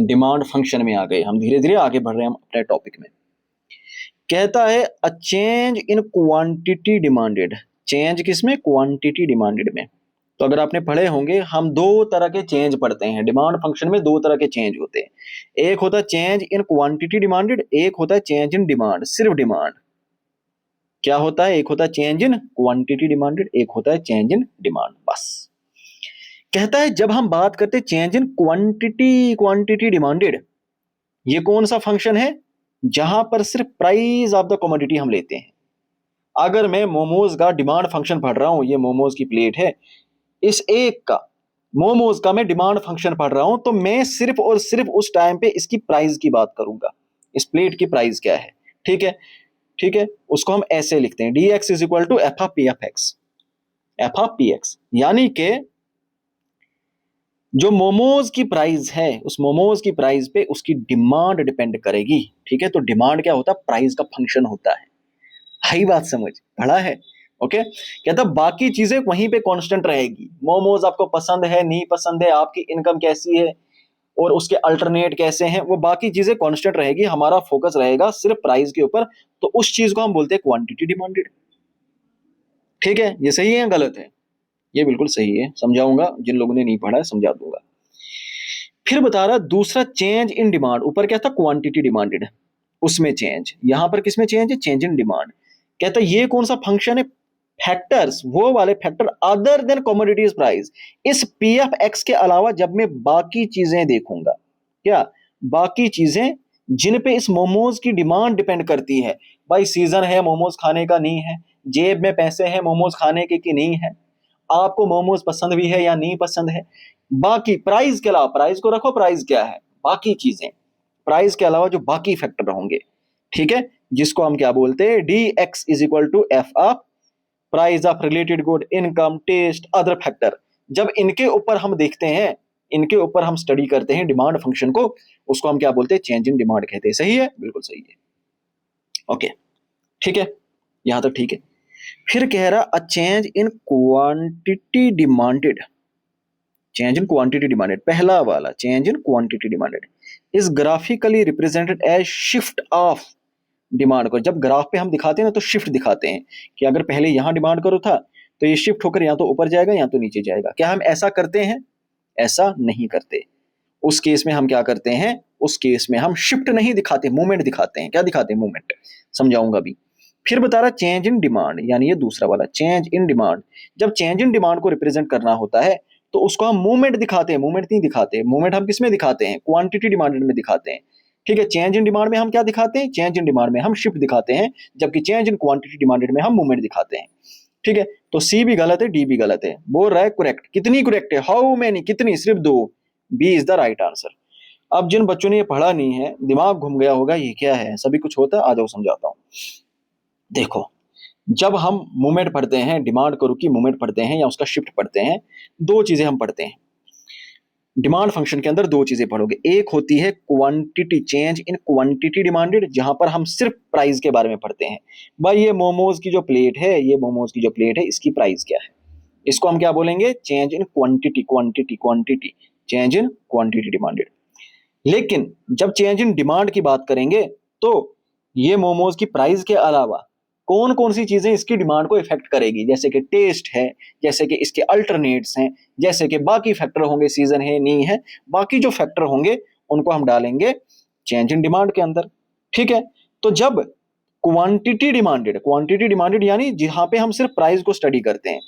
डिमांड फंक्शन में आ गए हम, धीरे धीरे आगे बढ़ रहे हैं हम अपने टॉपिक में। कहता है अ change in quantity demanded, change किसमें, क्वांटिटी डिमांडेड में। तो अगर आपने पढ़े होंगे, हम दो तरह के चेंज पढ़ते हैं डिमांड फंक्शन में, दो तरह के चेंज होते हैं। एक होता है चेंज इन क्वांटिटी डिमांडेड, एक होता है चेंज इन डिमांड, सिर्फ डिमांड। क्या होता है, एक होता है चेंज इन क्वांटिटी डिमांडेड, एक होता है चेंज इन डिमांड, बस। कहता है जब हम बात करते हैं change in quantity, quantity demanded, ये कौन सा फंक्शन है, जहां पर सिर्फ प्राइस ऑफ द कमोडिटी हम लेते हैं। अगर मैं मोमोज का डिमांड फंक्शन पढ़ रहा हूं, ये मोमोज की प्लेट है, इस एक का मोमोज का मैं डिमांड फंक्शन पढ़ रहा हूं, तो मैं सिर्फ और सिर्फ उस टाइम पे इसकी प्राइस की बात करूंगा, इस प्लेट की प्राइस क्या है, ठीक है, ठीक है। उसको हम ऐसे लिखते हैं, D X is equal to F of P F X, F of P X, यानी कि जो मोमोज की प्राइस है, उस मोमोज की प्राइस पे उसकी डिमांड डिपेंड करेगी, ठीक है। तो डिमांड क्या होता है, प्राइस का फंक्शन होता है। आई बात समझ, पढ़ा है, ओके। कहता बाकी चीजें वहीं पे कांस्टेंट रहेगी। मोमोज आपको पसंद है नहीं पसंद है, आपकी इनकम कैसी है और उसके अल्टरनेट कैसे हैं, वो बाकी चीजें कांस्टेंट रहेगी, हमारा फोकस रहेगा सिर्फ प्राइस के ऊपर। तो उस चीज को हम बोलते हैं क्वांटिटी डिमांडेड, ठीक है। ये सही है या गलत है, ये बिल्कुल सही है, समझाऊंगा, जिन लोगों ने नहीं पढ़ा है समझा दूंगा। फिर बता रहा दूसरा चेंज इन डिमांड, ऊपर क्या था क्वांटिटी डिमांडेड, उसमें चेंज, यहां पर किसमें चेंज है, चेंज इन डिमांड। कहता ये कौन सा फंक्शन है, फैक्टर्स, वो वाले factor other then commodities price, इस पी एफ एक्स के अलावा जब मैं बाकी चीजें देखूंगा, क्या बाकी चीजें जिन पे इस मोमोज की डिमांड डिपेंड करती है। भाई सीजन है मोमोज खाने का, नहीं है, जेब में पैसे हैं मोमोज खाने के कि नहीं है, आपको मोमोज पसंद भी है या नहीं पसंद है, बाकी प्राइस के अलावा, प्राइस को रखो, प्राइस क्या है, बाकी चीजें, प्राइस के अलावा जो बाकी फैक्टर होंगे, ठीक है, जिसको हम क्या बोलते हैं, D X is equal to F of price of related good, income, taste, other factor. जब इनके ऊपर हम देखते हैं, इनके ऊपर हम स्टडी करते हैं डिमांड फंक्शन को, उसको हम क्या बोलते हैं, चेंज इन डिमांड कहते हैं। सही है, बिल्कुल सही है, ओके, ठीक है, यहां तक ठीक है। फिर कह रहा a change in quantity demanded, change in quantity demanded, पहला वाला change in quantity demanded is graphically represented as shift of demand को। जब ग्राफ पे हम दिखाते हैं ना, तो शिफ्ट दिखाते हैं कि अगर पहले यहां डिमांड करो था, तो ये शिफ्ट होकर या तो ऊपर जाएगा या तो नीचे जाएगा। क्या हम ऐसा करते हैं, ऐसा नहीं करते। उस केस में हम क्या करते हैं, उस केस में हम शिफ्ट नहीं दिखाते, मूवमेंट दिखाते हैं। क्या दिखाते हैं, मूवमेंट, समझाऊंगा भी। फिर बता रहा चेंज इन डिमांड, यानी ये दूसरा वाला चेंज इन डिमांड, जब चेंज इन डिमांड को रिप्रेजेंट करना होता है तो उसको हम मूवमेंट दिखाते हैं, मूवमेंट नहीं दिखाते। मूवमेंट हम किस में दिखाते हैं, क्वांटिटी डिमांडेड में दिखाते हैं, ठीक है। चेंज इन डिमांड में हम क्या दिखाते हैं, चेंज इन डिमांड में हम शिफ्ट दिखाते हैं, जबकि चेंज इन क्वांटिटी डिमांडेड में हम मूवमेंट दिखाते हैं, ठीक है। तो सी भी गलत है, डी भी गलत है। बोल रहा है करेक्ट, कितनी करेक्ट है, हाउ मेनी, कितनी, सिर्फ दो, B is the right answer. अब जिन बच्चों ने ये पढ़ा नहीं है, दिमाग घूम गया होगा ये क्या है, सभी कुछ होता है, आ जाओ समझाता हूं। देखो, जब हम मूवमेंट पढ़ते हैं, डिमांड को रुकी मूवमेंट पढ़ते हैं या उसका शिफ्ट पढ़ते हैं, दो चीजें हम पढ़ते हैं डिमांड फंक्शन के अंदर, दो चीजें पढ़ोगे। एक होती है quantity, change in quantity demanded, जहां पर हम सिर्फ प्राइस के बारे में पढ़ते हैं। भाई ये मोमोज की जो प्लेट है, ये मोमोज की जो प्लेट है, इसकी प्राइस क्या है, इसको हम क्या बोलेंगे, change in quantity, quantity, quantity, change in quantity demanded. लेकिन जब चेंज इन डिमांड की बात करेंगे, तो ये मोमोज की प्राइस के अलावा कौन कौन सी चीजें इसकी डिमांड को इफेक्ट करेगी, जैसे कि टेस्ट है, जैसे कि इसके अल्टरनेट्स हैं, जैसे कि बाकी फैक्टर होंगे, सीजन है नहीं है, बाकी जो फैक्टर होंगे उनको हम डालेंगे चेंज इन डिमांड के अंदर। ठीक है, तो जब क्वांटिटी डिमांडेड यानी जहां पे हम सिर्फ प्राइस को स्टडी करते हैं,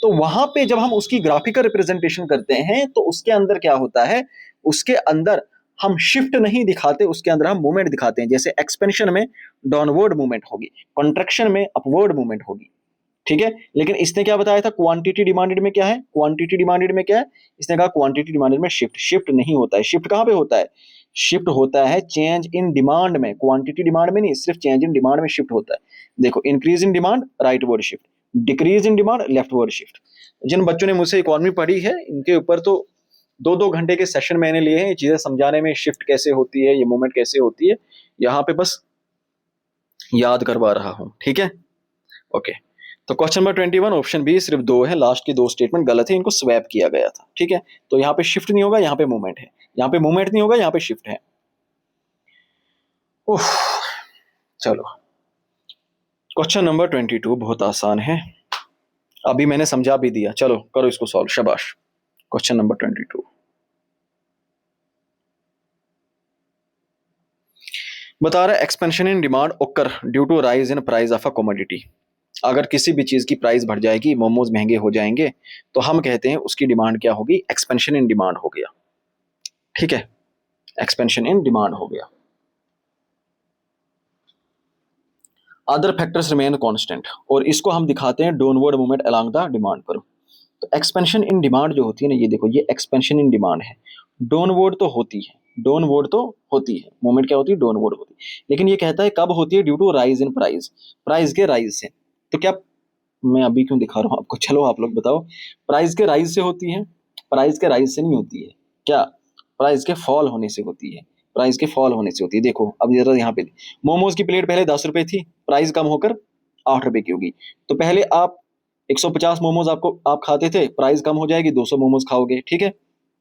तो वहां पे जब हम उसकी ग्राफिकल रिप्रेजेंटेशन करते हैं तो उसके अंदर क्या होता है, उसके अंदर हम शिफ्ट नहीं दिखाते, उसके अंदर हम मूवमेंट दिखाते हैं। जैसे एक्सपेंशन में डाउनवर्ड मूवमेंट होगी, कॉन्ट्रैक्शन में अपवर्ड मूवमेंट होगी। ठीक है, लेकिन इसने क्या बताया था, क्वांटिटी डिमांडेड में क्या है, क्वांटिटी डिमांडेड में क्या है, इसने कहा क्वांटिटी डिमांडेड में शिफ्ट, शिफ्ट नहीं होता है। शिफ्ट कहां पे होता है, शिफ्ट होता है चेंज इन डिमांड में, क्वांटिटी डिमांड में नहीं, सिर्फ चेंज इन डिमांड में शिफ्ट होता है। देखो, increase in demand rightward shift, decrease in demand leftward shift. जिन बच्चों ने मुझसे इकोनॉमी पढ़ी है, इनके ऊपर तो 2-2 घंटे के सेशन मैंने लिए हैं ये चीजें समझाने में, शिफ्ट कैसे होती है, ये मूवमेंट कैसे होती है, यहाँ पे बस याद करवा रहा हूं। ठीक है, ओके। तो क्वेश्चन नंबर 21 ऑप्शन बी सिर्फ दो है, लास्ट की दो स्टेटमेंट गलत है, इनको स्वैप किया गया था। ठीक है, तो यहाँ पे शिफ्ट नहीं होगा, यहाँ पे मूवमेंट है, यहाँ पे मूवमेंट नहीं होगा, यहाँ पे शिफ्ट है। उफ, चलो क्वेश्चन नंबर 22 बहुत आसान है, अभी मैंने समझा भी दिया, चलो करो इसको सॉल्व, शाबाश। क्वेश्चन नंबर 22 बता रहा है expansion in demand occur due to rise in price of a commodity. अगर किसी भी चीज की प्राइस बढ़ जाएगी, मोमोज महंगे हो जाएंगे, तो हम कहते हैं उसकी डिमांड क्या होगी, एक्सपेंशन इन डिमांड हो गया। ठीक है, एक्सपेंशन इन डिमांड हो गया। अदर फैक्टर्स रिमेन कांस्टेंट, और इसको हम दिखाते हैं downward movement along the demand पर। तो एक्सपेंशन इन डिमांड जो होती है ना, ये देखो, ये एक्सपेंशन इन डिमांड है, डाउनवर्ड तो होती है, डाउनवर्ड तो होती है, मूवमेंट क्या होती है, डाउनवर्ड होती है, लेकिन ये कहता है कब होती है, due to rise in price, price के राइज से। तो क्या, मैं अभी क्यों दिखा रहा हूं आपको, चलो आप लोग बताओ, प्राइस के राइज से होती है, प्राइस के राइज से नहीं होती है, क्या, प्राइस के फॉल होने से होती है, प्राइस के फॉल होने से होती है। देखो अब जरा यहाँ पे, मोमोज की प्लेट पहले 10 रुपए थी, प्राइस कम होकर 8 रुपए की होगी, तो पहले आप 150 मोमोज आपको आप खाते थे, प्राइस कम हो जाएगी, 200 मोमोज खाओगे। ठीक है,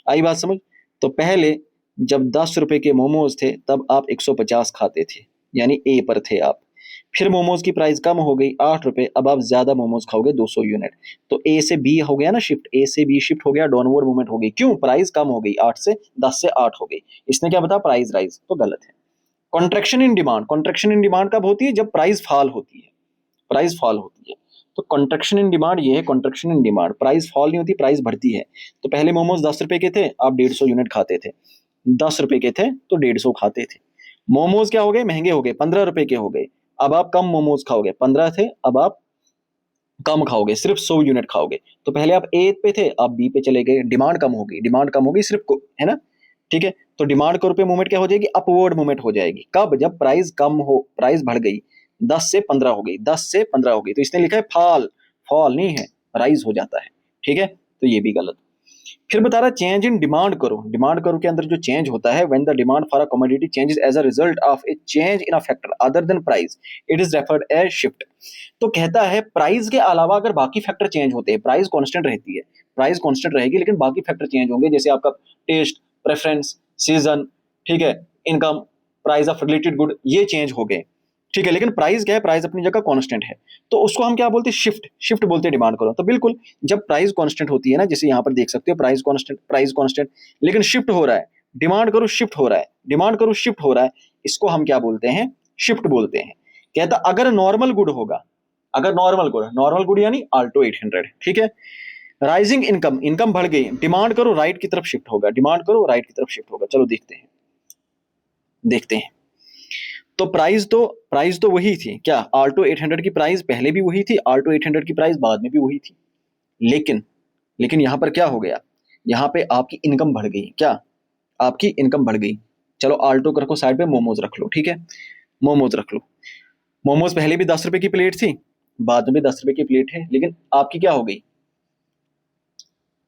आई बात समझ। तो पहले जब 10 रुपए के मोमोज थे तब आप 150 खाते थे, यानी ए पर थे आप। फिर मोमोज की प्राइस कम हो गई 8 रुपए, अब आप ज्यादा मोमोज खाओगे 200 यूनिट, तो ए से बी हो गया ना शिफ्ट, ए से बी शिफ्ट हो गया, डाउनवर्ड मूवमेंट हो गई, क्यों, प्राइस कम हो गई, 10 से 8 हो गई। इसने क्या बताया, प्राइस राइज, तो गलत है। Contraction in demand, contraction in demand कब होती है, जब प्राइस फॉल होती है, प्राइस फॉल होती है। तो कॉन्ट्रेक्शन इन डिमांड ये है, contraction in demand, price fall नहीं होती, प्राइस बढ़ती है। तो पहले मोमोज 10 रुपए के थे, आप 150 यूनिट खाते थे, 10 रुपए के थे तो 150 खाते थे। मोमोज क्या हो गए, महंगे हो गए, 15 रुपए के हो गए, अब आप कम मोमोज खाओगे, 15 थे अब आप कम खाओगे, सिर्फ 100 यूनिट खाओगे। तो पहले आप ए पे थे, आप बी पे चले गए, डिमांड कम होगी, डिमांड कम होगी सिर्फ को, है ना। ठीक है, तो डिमांड के पे मूवमेंट क्या हो जाएगी, अपवर्ड मूवमेंट हो जाएगी, कब, जब प्राइस कम हो, प्राइस बढ़ गई, 10 से 15 हो गई, 10 से 15 हो गई, तो इसने लिखा है फॉल, फॉल नहीं है, राइज हो जाता है। ठीक है, तो ये भी गलत। फिर बता रहा change in demand curve, demand curve के अंदर जो चेंज होता है, when the demand for a commodity changes as a result of a change in a factor other than price, it is referred as shift. तो कहता है price के अलावा अगर बाकी फैक्टर चेंज होते हैं, प्राइस कांस्टेंट रहती है, प्राइस कांस्टेंट रहेगी, लेकिन बाकी फैक्टर चेंज होंगे, जैसे आपका टेस्ट, प्रेफरेंस, सीजन, ठीक है, income, price of related good, ये चेंज हो गए। ठीक है, लेकिन प्राइस क्या है, प्राइस अपनी जगह कांस्टेंट है, तो उसको हम क्या बोलते हैं, शिफ्ट, शिफ्ट बोलते हैं डिमांड करो। तो बिल्कुल, जब प्राइस कांस्टेंट होती है ना, जैसे यहाँ पर देख सकते हो, प्राइस कांस्टेंट, प्राइस कांस्टेंट, लेकिन शिफ्ट हो रहा है, डिमांड करो शिफ्ट हो रहा है, डिमांड करो शिफ्ट हो रहा है, इसको हम क्या बोलते हैं, शिफ्ट बोलते हैं। कहता अगर नॉर्मल गुड होगा, अगर नॉर्मल गुड यानी आल्टो 800, ठीक है, राइजिंग इनकम, इनकम बढ़ गई, डिमांड करो राइट की तरफ शिफ्ट होगा, डिमांड करो राइट की तरफ शिफ्ट होगा। चलो देखते हैं, देखते हैं। तो प्राइस तो वही थी, क्या, आल्टो 800 की प्राइस पहले भी वही थी, आल्टो 800 की प्राइस बाद में भी वही थी, लेकिन लेकिन यहां पर क्या हो गया, यहां पे आपकी इनकम बढ़ गई, क्या, आपकी इनकम बढ़ गई। चलो आल्टो को रखो साइड पे, मोमोज रख लो, ठीक है, मोमोज रख लो। मोमोज पहले भी 10 रुपए की प्लेट थी, बाद में भी 10 रुपए की प्लेट है, लेकिन आपकी क्या हो गई,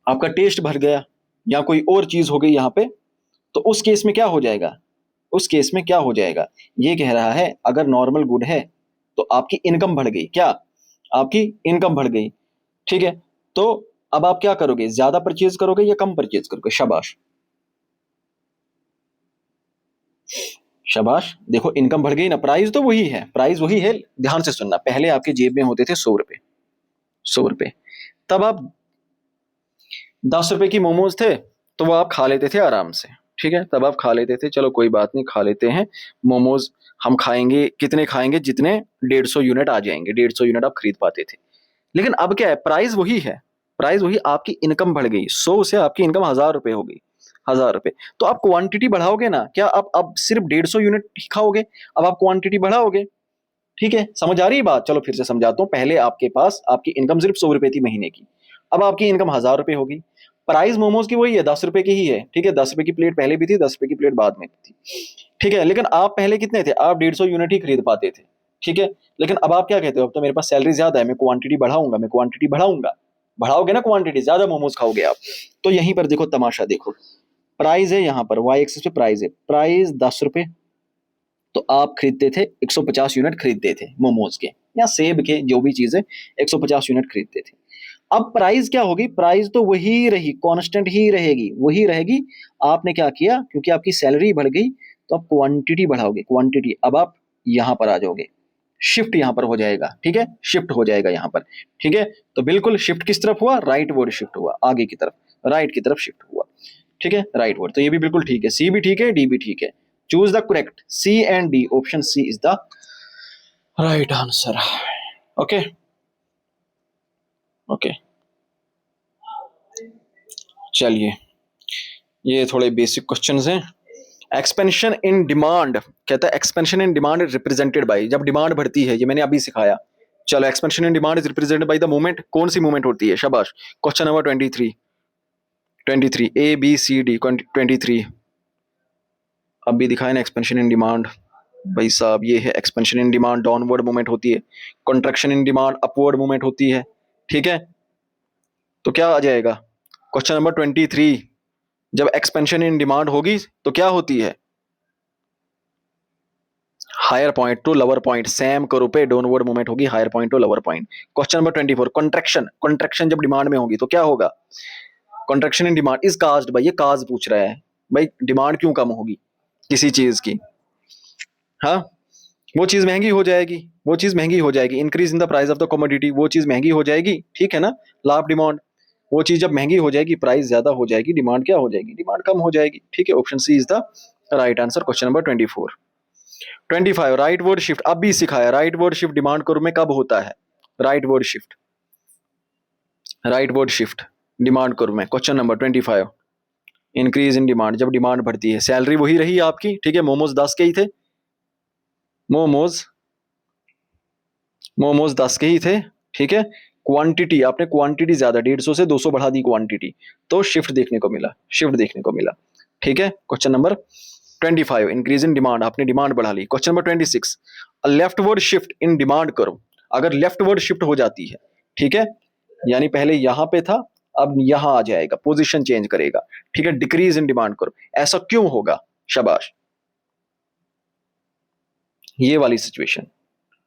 आपका टेस्ट बढ़ गया, या कोई और चीज हो गई यहाँ पे, तो उस केस में क्या हो जाएगा, उस केस में क्या हो जाएगा, ये कह रहा है अगर नॉर्मल गुड है तो आपकी इनकम बढ़ गई, क्या, आपकी इनकम बढ़ गई। ठीक है, तो अब आप क्या करोगे, ज्यादा परचेज करोगे या कम परचेज करोगे, शाबाश, शाबाश, देखो इनकम बढ़ गई ना, प्राइस तो वही है, प्राइस वही है। ध्यान से सुनना, पहले आपके जेब में होते थे 100 रुपए, 100 रुपए, तब आप 10 रुपए की मोमोज थे तो वो आप खा लेते थे आराम से, ठीक है, तब आप खा लेते थे, चलो कोई बात नहीं, खा लेते हैं मोमोज। हम खाएंगे कितने खाएंगे, जितने 150 यूनिट आ जाएंगे, 150 यूनिट आप खरीद पाते थे। लेकिन अब क्या है, प्राइस वही है, प्राइस वही, आपकी इनकम बढ़ गई, 100 से आपकी इनकम 1000 रुपए हो गई, 1000 रुपए। तो आप क्वांटिटी बढ़ाओगे ना, क्या आप अब सिर्फ 150 यूनिट ही खाओगे, अब आप क्वांटिटी बढ़ाओगे। ठीक है, समझ आ रही है बात, चलो फिर से समझाता हूँ। पहले आपके पास आपकी इनकम सिर्फ 100 रुपए थी महीने की, अब आपकी इनकम 1000 रुपए होगी। प्राइस मोमोज की वही है, 10 रुपए की ही है, ठीक है, 10 रुपए की प्लेट पहले भी थी, 10 रुपए की प्लेट बाद में थी, ठीक है। लेकिन आप पहले कितने थे, आप 150 यूनिट ही खरीद पाते थे, ठीक है। लेकिन अब आप क्या कहते हो, अब तो मेरे पास सैलरी ज्यादा है, मैं क्वांटिटी बढ़ाऊंगा, मैं क्वांटिटी बढ़ाऊंगा, बढ़ाओगे ना क्वांटिटी, ज्यादा मोमोज खाओगे आप। तो यहीं पर देखो तमाशा, देखो प्राइस है यहाँ पर, वाई एक्सिस पे प्राइस है, प्राइस 10 रुपए, तो आप खरीदते थे 150 यूनिट खरीदते थे मोमोज के या सेब के, जो भी चीज है, 150 यूनिट खरीदते थे। अब प्राइस क्या होगी, प्राइस तो वही रही, कांस्टेंट ही रहेगी, वही रहेगी। आपने क्या किया, क्योंकि आपकी सैलरी बढ़ गई तो आप क्वांटिटी बढ़ाओगे, क्वांटिटी, अब आप यहां पर आ जाओगे, शिफ्ट यहां पर हो जाएगा, ठीक है, शिफ्ट हो जाएगा यहां पर, ठीक है। तो बिल्कुल शिफ्ट किस तरफ हुआ, राइट वर्ड शिफ्ट हुआ, आगे की तरफ, राइट की तरफ शिफ्ट हुआ, ठीक है, राइट वर्ड। तो ये भी बिल्कुल ठीक है, सी भी ठीक है, डी भी ठीक है। Choose the correct, C and D, option C is the right answer. Okay, okay, चलिए, ये थोड़े बेसिक क्वेश्चंस हैं। एक्सपेंशन इन डिमांड, कहता है expansion in demand is represented by, जब डिमांड बढ़ती है, ये मैंने अभी सिखाया। चलो, expansion in demand is represented by the movement, कौन सी मूवमेंट होती है, शाबाश। Question number 23, 23 A B C D, 23 अब भी दिखाए ना, एक्सपेंशन इन डिमांड, भाई साहब ये है expansion in demand, downward movement होती है, contraction in demand upward movement होती है, ठीक है। तो क्या आ जाएगा, क्वेश्चन नंबर 23, जब एक्सपेंशन इन डिमांड होगी तो क्या होती है, higher point to lower point, same curve पे डाउनवर्ड मूवमेंट होगी, higher point to lower point. Question number 24, contraction, contraction जब डिमांड में होगी तो क्या होगा, contraction in demand is caused by, ये काज पूछ रहा है, भाई डिमांड क्यों कम होगी किसी चीज की, हाँ, वो चीज महंगी हो जाएगी, वो चीज महंगी हो जाएगी, increase in the price of the commodity, वो चीज महंगी हो जाएगी, ठीक है ना, लाभ डिमांड, वो चीज जब महंगी हो जाएगी, प्राइस ज्यादा हो जाएगी, डिमांड क्या हो जाएगी, डिमांड कम हो जाएगी, ठीक है, option C is the right answer. Question number 24, 25 rightward shift, अब भी सिखाया, rightward shift demand curve में कब होता है, rightward shift, rightward shift demand curve में, question number 25, increase in demand, जब डिमांड बढ़ती है, सैलरी वही रही आपकी, ठीक है, मोमोज 10 के ही थे, मोमोज, मोमोज 10 के ही थे, ठीक है, क्वांटिटी आपने क्वांटिटी ज्यादा 150 से 200 बढ़ा दी क्वांटिटी, तो शिफ्ट देखने को मिला, शिफ्ट देखने को मिला, ठीक है। Question number 25, increase in demand, आपने डिमांड बढ़ा ली। Question number 26, leftward shift in demand करो, अगर लेफ्टवर्ड शिफ्ट हो जाती है, ठीक है, यानी पहले यहां पे था, अब यहां आ जाएगा, पोजीशन चेंज करेगा, ठीक है, डिक्रीज इन डिमांड करो, ऐसा क्यों होगा, शाबाश, ये वाली सिचुएशन,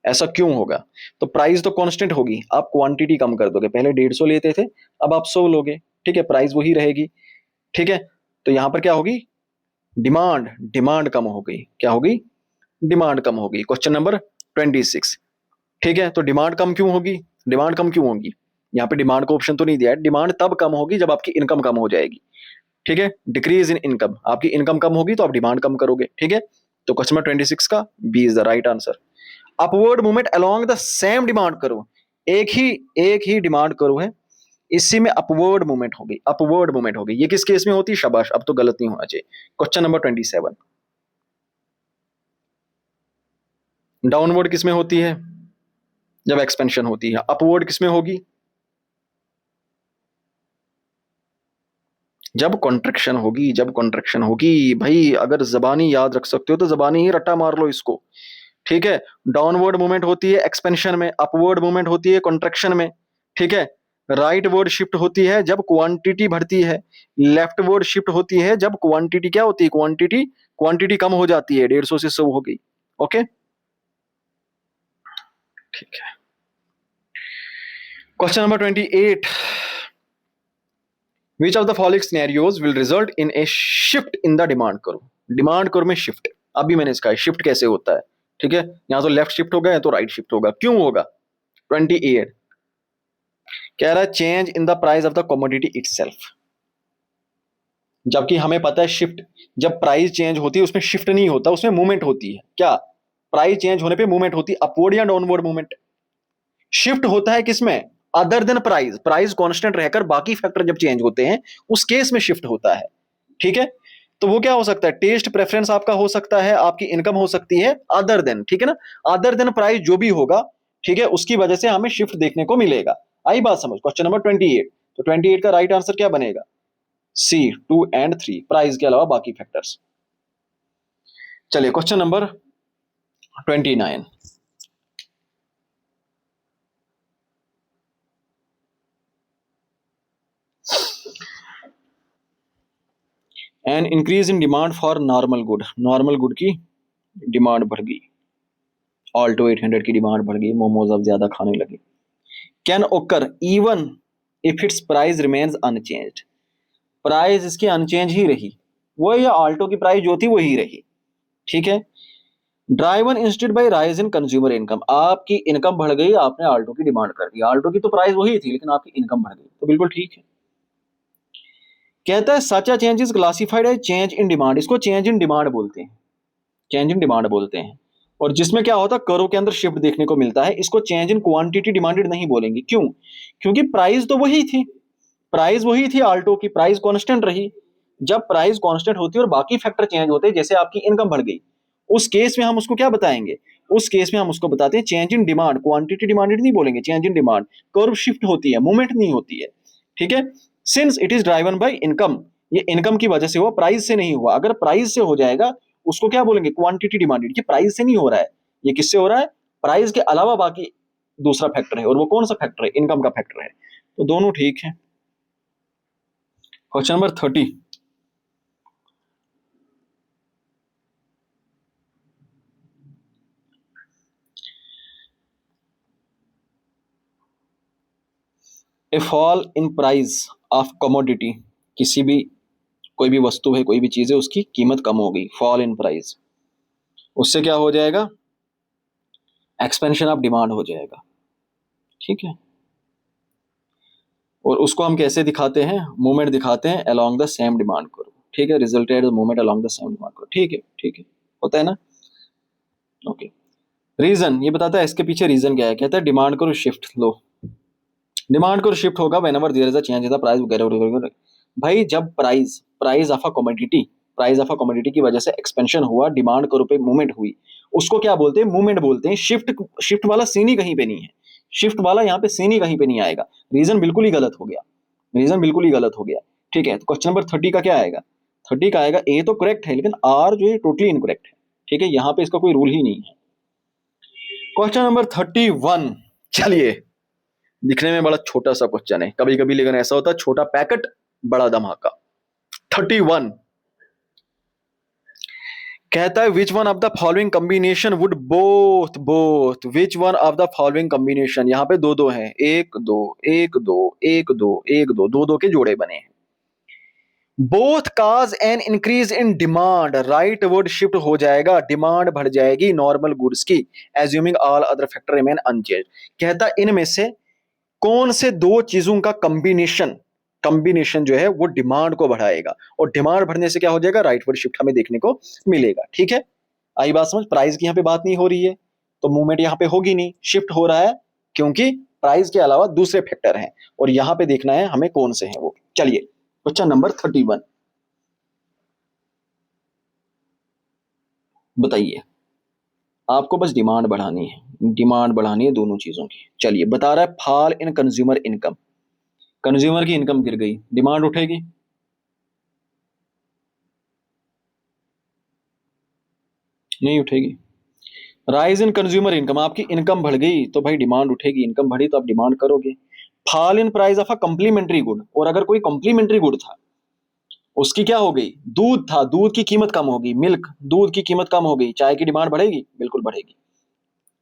ऐसा क्यों होगा, तो प्राइस तो कांस्टेंट होगी, आप क्वांटिटी कम कर दोगे, पहले 150 लेते थे, अब आप 100 लोगे, ठीक है, प्राइस वही रहेगी, ठीक है। तो यहां पर क्या होगी, डिमांड, डिमांड कम हो गई, क्या होगी, डिमांड कम होगी। क्वेश्चन नंबर 26, ठीक है, तो डिमांड कम क्यों होगी, डिमांड कम क्यों होगी, यहाँ पे डिमांड का ऑप्शन तो नहीं दिया है, डिमांड तब कम होगी जब आपकी इनकम कम हो जाएगी, ठीक है, डिक्रीज इन इनकम, आपकी इनकम कम होगी तो आप डिमांड कम करोगे, ठीक है। तो क्वेश्चन नंबर 26 का B is the right answer. Upward movement along the same demand curve, एक ही डिमांड करो है, इसी में अपवर्ड मूवमेंट होगी, अपवर्ड मूवमेंट होगी, ये किस केस में होती है, शाबाश, अब तो गलत नहीं होना चाहिए। क्वेश्चन नंबर 27, डाउनवर्ड किस में होती है, जब एक्सपेंशन होती है, अपवर्ड किस में होगी, जब कॉन्ट्रैक्शन होगी, जब कॉन्ट्रैक्शन होगी, भाई अगर जबानी याद रख सकते हो तो जबानी ही रट्टा मार लो इसको, ठीक है। डाउनवर्ड मूवमेंट होती है एक्सपेंशन में, अपवर्ड मूवमेंट होती है कॉन्ट्रैक्शन में, ठीक है। राइट वर्ड शिफ्ट होती है जब क्वांटिटी बढ़ती है, लेफ्ट वर्ड शिफ्ट होती है जब क्वांटिटी क्या होती है, क्वांटिटी, क्वांटिटी कम हो जाती है, 150 से 100 हो गई, ओके, ठीक है। Question number 28, which of the following scenarios will result in A shift in the demand curve, demand curve में शिफ्ट, अभी मैंने इसका शिफ्ट कैसे होता है, ठीक है, यहां तो लेफ्ट शिफ्ट होगा या तो राइट शिफ्ट होगा, क्यों होगा। 28 कह रहा है change in the price of the commodity itself, जबकि हमें पता है शिफ्ट, जब प्राइस चेंज होती है उसमें शिफ्ट नहीं होता, उसमें मूवमेंट होती है। क्या प्राइस चेंज होने पे मूवमेंट होती है, अपवर्ड या डाउनवर्ड मूवमेंट। शिफ्ट होता है किसमें, other than price, price constant रहकर बाकी फैक्टर जब चेंज होते हैं उस केस में शिफ्ट होता है, ठीक है। तो वो क्या हो सकता है, टेस्ट प्रेफरेंस आपका हो सकता है, आपकी इनकम हो सकती है, अदर देन, ठीक है ना, अदर देन प्राइस जो भी होगा, ठीक है, उसकी वजह से हमें शिफ्ट देखने को मिलेगा। आई बात समझ। क्वेश्चन नंबर 28, तो 28 का राइट आंसर क्या बनेगा, सी 2 एंड 3, प्राइस के अलावा बाकी फैक्टर्स। चलिए question number 29, N increase in demand for normal good, normal good की डिमांड बढ़ गई, ऑल्टो 800 की डिमांड बढ़ गई, मोमोज अब ज्यादा खाने लगे। कैन ओकर even if it's price remains unchanged, price इसकी अनचेंज ही रही, वही ऑल्टो की प्राइस जो थी वही रही, ठीक है। Driven instead by rise in consumer income, आपकी इनकम बढ़ गई, आपने ऑल्टो की डिमांड कर दी, ऑल्टो की तो प्राइस वही थी लेकिन आपकी इनकम बढ़ गई, तो बिल्कुल ठीक है। कहता है such a change is classified as change in demand, इसको चेंज इन डिमांड बोलते हैं, चेंज इन डिमांड बोलते हैं। और जिसमें क्या होता है, करों के अंदर शिफ्ट देखने को मिलता है, इसको चेंज इन क्वांटिटी डिमांडेड नहीं बोलेंगे। क्यों, क्योंकि प्राइस तो वही थी, प्राइस वही थी, ऑल्टो की प्राइस कांस्टेंट रही। जब प्राइस कांस्टेंट होती है और बाकी फैक्टर चेंज होते हैं, जैसे आपकी इनकम बढ़ गई, उस केस में हम उसको क्या बताएंगे, उस केस में हम उसको बताते हैं change in demand, quantity demanded नहीं बोलेंगे, change in demand. Curve shift होती है, मूवमेंट नहीं होती है, ठीक है। Since it is driven by income, ये इनकम की वजह से हुआ, प्राइस से नहीं हुआ। अगर प्राइस से हो जाएगा उसको क्या बोलेंगे, क्वांटिटी डिमांडेड। ये प्राइस से नहीं हो रहा है, ये किससे हो रहा है, प्राइस के अलावा बाकी दूसरा फैक्टर है, और वो कौन सा फैक्टर है, इनकम का फैक्टर है। तो दोनों ठीक है। Question number 30, A fall in price of commodity, किसी भी कोई भी वस्तु है, कोई भी चीज है, उसकी कीमत कम हो गई, फॉल इन प्राइस, उससे क्या हो जाएगा, एक्सपेंशन ऑफ डिमांड हो जाएगा, ठीक है। और उसको हम कैसे दिखाते हैं, मूवमेंट दिखाते हैं अलोंग द सेम डिमांड करो, ठीक है, resulted movement along the same demand करो, ठीक है, ठीक है, होता है ना। ओके, रीजन ये बताता है, इसके पीछे रीजन क्या है, कहता है डिमांड करो शिफ्ट लो, डिमांड करो शिफ्ट होगा whenever there is a change in the price वगैरह वगैरह। भाई जब price price of a commodity, price of a commodity की वजह से एक्सपेंशन हुआ, डिमांड करो पे मूवमेंट हुई, उसको क्या बोलते हैं, मूवमेंट बोलते हैं। शिफ्ट, शिफ्ट वाला सीन ही कहीं पे नहीं है, शिफ्ट वाला यहाँ पे सीन ही कहीं पे नहीं आएगा। रीजन बिल्कुल ही गलत हो गया, रीजन बिल्कुल ही गलत हो गया, ठीक है। तो क्वेश्चन नंबर 30 का क्या आएगा, 30 का आएगा ए तो करेक्ट है, लेकिन आर जो है टोटली इनकरेक्ट है, ठीक है, यहाँ पे इसका कोई रूल ही नहीं है। क्वेश्चन नंबर 31, चलिए, दिखने में बड़ा छोटा सा क्वेश्चन है कभी कभी, लेकिन ऐसा होता है छोटा पैकेट बड़ा धमाका। 31 कहता है which one of the following combination would both both, which one of the following combination, यहाँ पे दो दो हैं, एक दो एक दो एक दो एक दो, दो दो के जोड़े बने हैं। Both cause N increase in demand, rightward shift हो जाएगा, डिमांड बढ़ जाएगी नॉर्मल गुड्स की, assuming all other factor remain unchanged. कहता इनमें से कौन से दो चीजों का कॉम्बिनेशन, कॉम्बिनेशन जो है वो डिमांड को बढ़ाएगा, और डिमांड बढ़ने से क्या हो जाएगा, राइट वर्ड शिफ्ट हमें देखने को मिलेगा, ठीक है। आई बात समझ, प्राइस की यहाँ पे बात नहीं हो रही है, तो मूवमेंट यहाँ पे होगी नहीं, शिफ्ट हो रहा है क्योंकि प्राइस के अलावा दूसरे फैक्टर हैं, और यहाँ पे देखना है हमें कौन से हैं वो। चलिए क्वेश्चन नंबर 31 बताइए, आपको बस डिमांड बढ़ानी है, डिमांड बढ़ानी है दोनों चीजों की। चलिए बता रहा है fall in consumer income, consumer की इनकम गिर गई, डिमांड उठेगी, नहीं उठेगी। राइज इन कंज्यूमर इनकम, आपकी इनकम बढ़ गई तो भाई डिमांड उठेगी, इनकम बढ़ी तो आप डिमांड करोगे। Fall in price of a complementary good, और अगर कोई कंप्लीमेंट्री गुड था, उसकी क्या हो गई, दूध था, दूध की कीमत कम होगी, मिल्क, दूध की कीमत कम हो गई, चाय की डिमांड बढ़ेगी, बिल्कुल बढ़ेगी,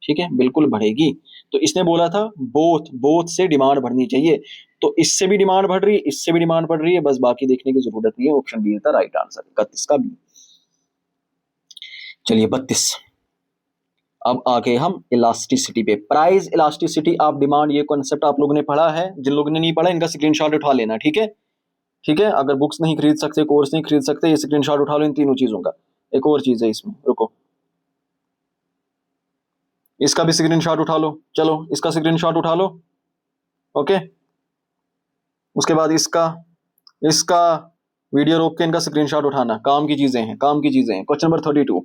ठीक है, बिल्कुल बढ़ेगी। तो इसने बोला था बोथ, बोथ से डिमांड बढ़नी चाहिए, तो इससे भी डिमांड बढ़ रही है, इससे भी डिमांड बढ़ रही है, बस बाकी देखने की जरूरत नहीं है। ऑप्शन बी था राइट आंसर 31 का बी। चलिए 32। अब आगे हम इलास्टिसिटी पे, प्राइस इलास्टिसिटी ऑफ डिमांड, ये कॉन्सेप्ट आप लोगों ने पढ़ा है। जिन लोगों ने नहीं पढ़ा इनका स्क्रीनशॉट उठा लेना, ठीक है। ठीक है, अगर बुक्स नहीं खरीद सकते, कोर्स नहीं खरीद सकते, ये स्क्रीनशॉट उठा लो इन तीनों चीजों का। एक और चीज है इसमें, रुको, इसका भी स्क्रीनशॉट उठा लो। चलो इसका स्क्रीनशॉट उठा लो, ओके। उसके बाद इसका इसका वीडियो रोक के इनका स्क्रीनशॉट उठाना। काम की चीजें हैं, काम की चीजें हैं। क्वेश्चन नंबर 32,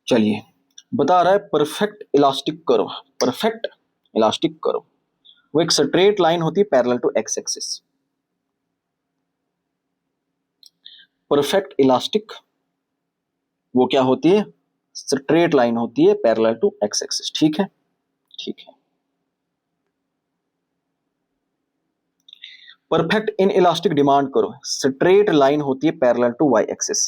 चलिए बता रहा है perfect elastic curve. Perfect elastic curve वो एक स्ट्रेट लाइन होती है parallel to X axis. Perfect elastic वो क्या होती है? स्ट्रेट लाइन होती है पैरेलल टू एक्स एक्सिस, ठीक है, ठीक है। Perfect inelastic demand curve, straight line होती है parallel to Y axis.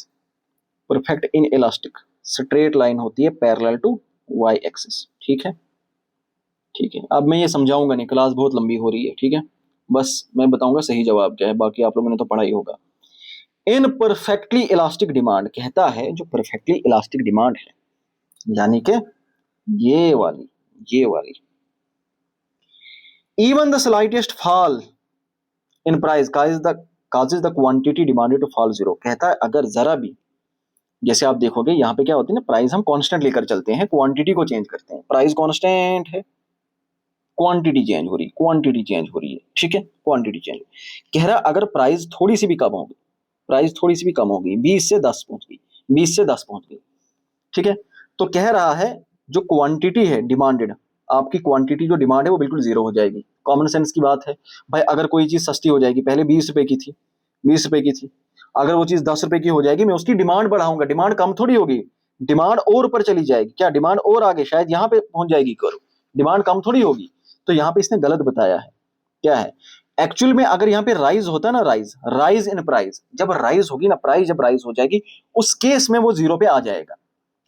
Perfect inelastic straight line होती है पैरेलल टू वाई एक्सिस, ठीक है, ठीक है। अब मैं ये समझाऊंगा नहीं, क्लास बहुत लंबी हो रही है, ठीक है। बस मैं बताऊंगा सही जवाब क्या है, बाकी आप लोगों ने तो पढ़ा ही होगा। इन परफेक्टली इलास्टिक डिमांड कहता है, जो परफेक्टली इलास्टिक डिमांड है, यानी कि ये वाली even the slightest fall in price causes the quantity demanded to fall zero। कहता है अगर जरा भी, जैसे आप देखोगे यहाँ पे क्या होती है ना, प्राइस हम कांस्टेंट लेकर चलते हैं, क्वांटिटी को चेंज करते हैं। प्राइस कांस्टेंट है, क्वांटिटी चेंज हो रही, क्वांटिटी चेंज हो रही है, ठीक है, क्वांटिटी चेंज। कह रहा अगर प्राइस थोड़ी सी भी कम होगी, प्राइस थोड़ी सी भी कम होगी, 20 से 10 पहुंच गई, 20 से 10 पहुंच गई, ठीक है, तो कह रहा है जो क्वांटिटी है डिमांडेड, आपकी क्वांटिटी जो डिमांड है वो बिल्कुल जीरो हो जाएगी। कॉमन सेंस की बात है भाई, अगर कोई चीज सस्ती हो जाएगी, पहले 20 रुपए की थी, 20 रुपए की थी, अगर वो चीज 10 रुपए की हो जाएगी, मैं उसकी डिमांड बढ़ाऊंगा, डिमांड कम थोड़ी होगी, डिमांड और ऊपर चली जाएगी। क्या डिमांड और आगे शायद यहाँ पे पहुंच जाएगी, करो, डिमांड कम थोड़ी होगी। तो यहाँ पे इसने गलत बताया है। क्या है एक्चुअल में, अगर यहाँ पे राइज होता ना, राइज इन प्राइस, जब राइज होगी ना, प्राइस जब राइज हो जाएगी, उस केस में वो जीरो पे आ जाएगा।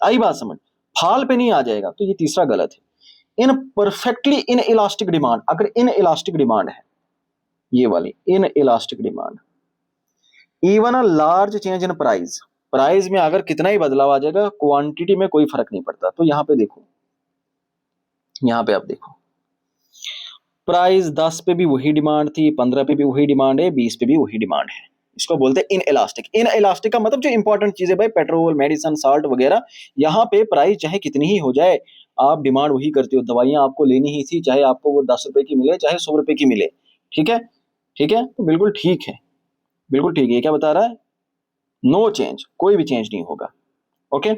आई बात समझ, फाल पे नहीं आ जाएगा। तो ये तीसरा गलत है। In perfectly in elastic demand, अगर इन इलास्टिक डिमांड है, ये वाली in elastic demand, even a large change in price, price में अगर कितना ही बदलाव आ जाएगा, क्वांटिटी में कोई फर्क नहीं पड़ता। तो यहां पे देखो, यहां पे आप देखो, प्राइस 10 पे भी वही डिमांड थी, 15 पे भी वही डिमांड है, 20 पे भी वही डिमांड है। इसको बोलते हैं इन इलास्टिक। इन इलास्टिक का मतलब जो इंपॉर्टेंट चीजें भाई, पेट्रोल, मेडिसिन, साल्ट वगैरह, यहाँ पे प्राइस चाहे कितनी ही हो जाए, आप डिमांड वही करते हो। दवाइयां आपको लेनी ही थी, चाहे आपको वो 10 रुपए की मिले, चाहे 100 रुपए की मिले, ठीक है, ठीक है, तो बिल्कुल ठीक है, बिल्कुल ठीक है। ये क्या बता रहा है? नो चेंज, कोई भी चेंज नहीं होगा, ओके,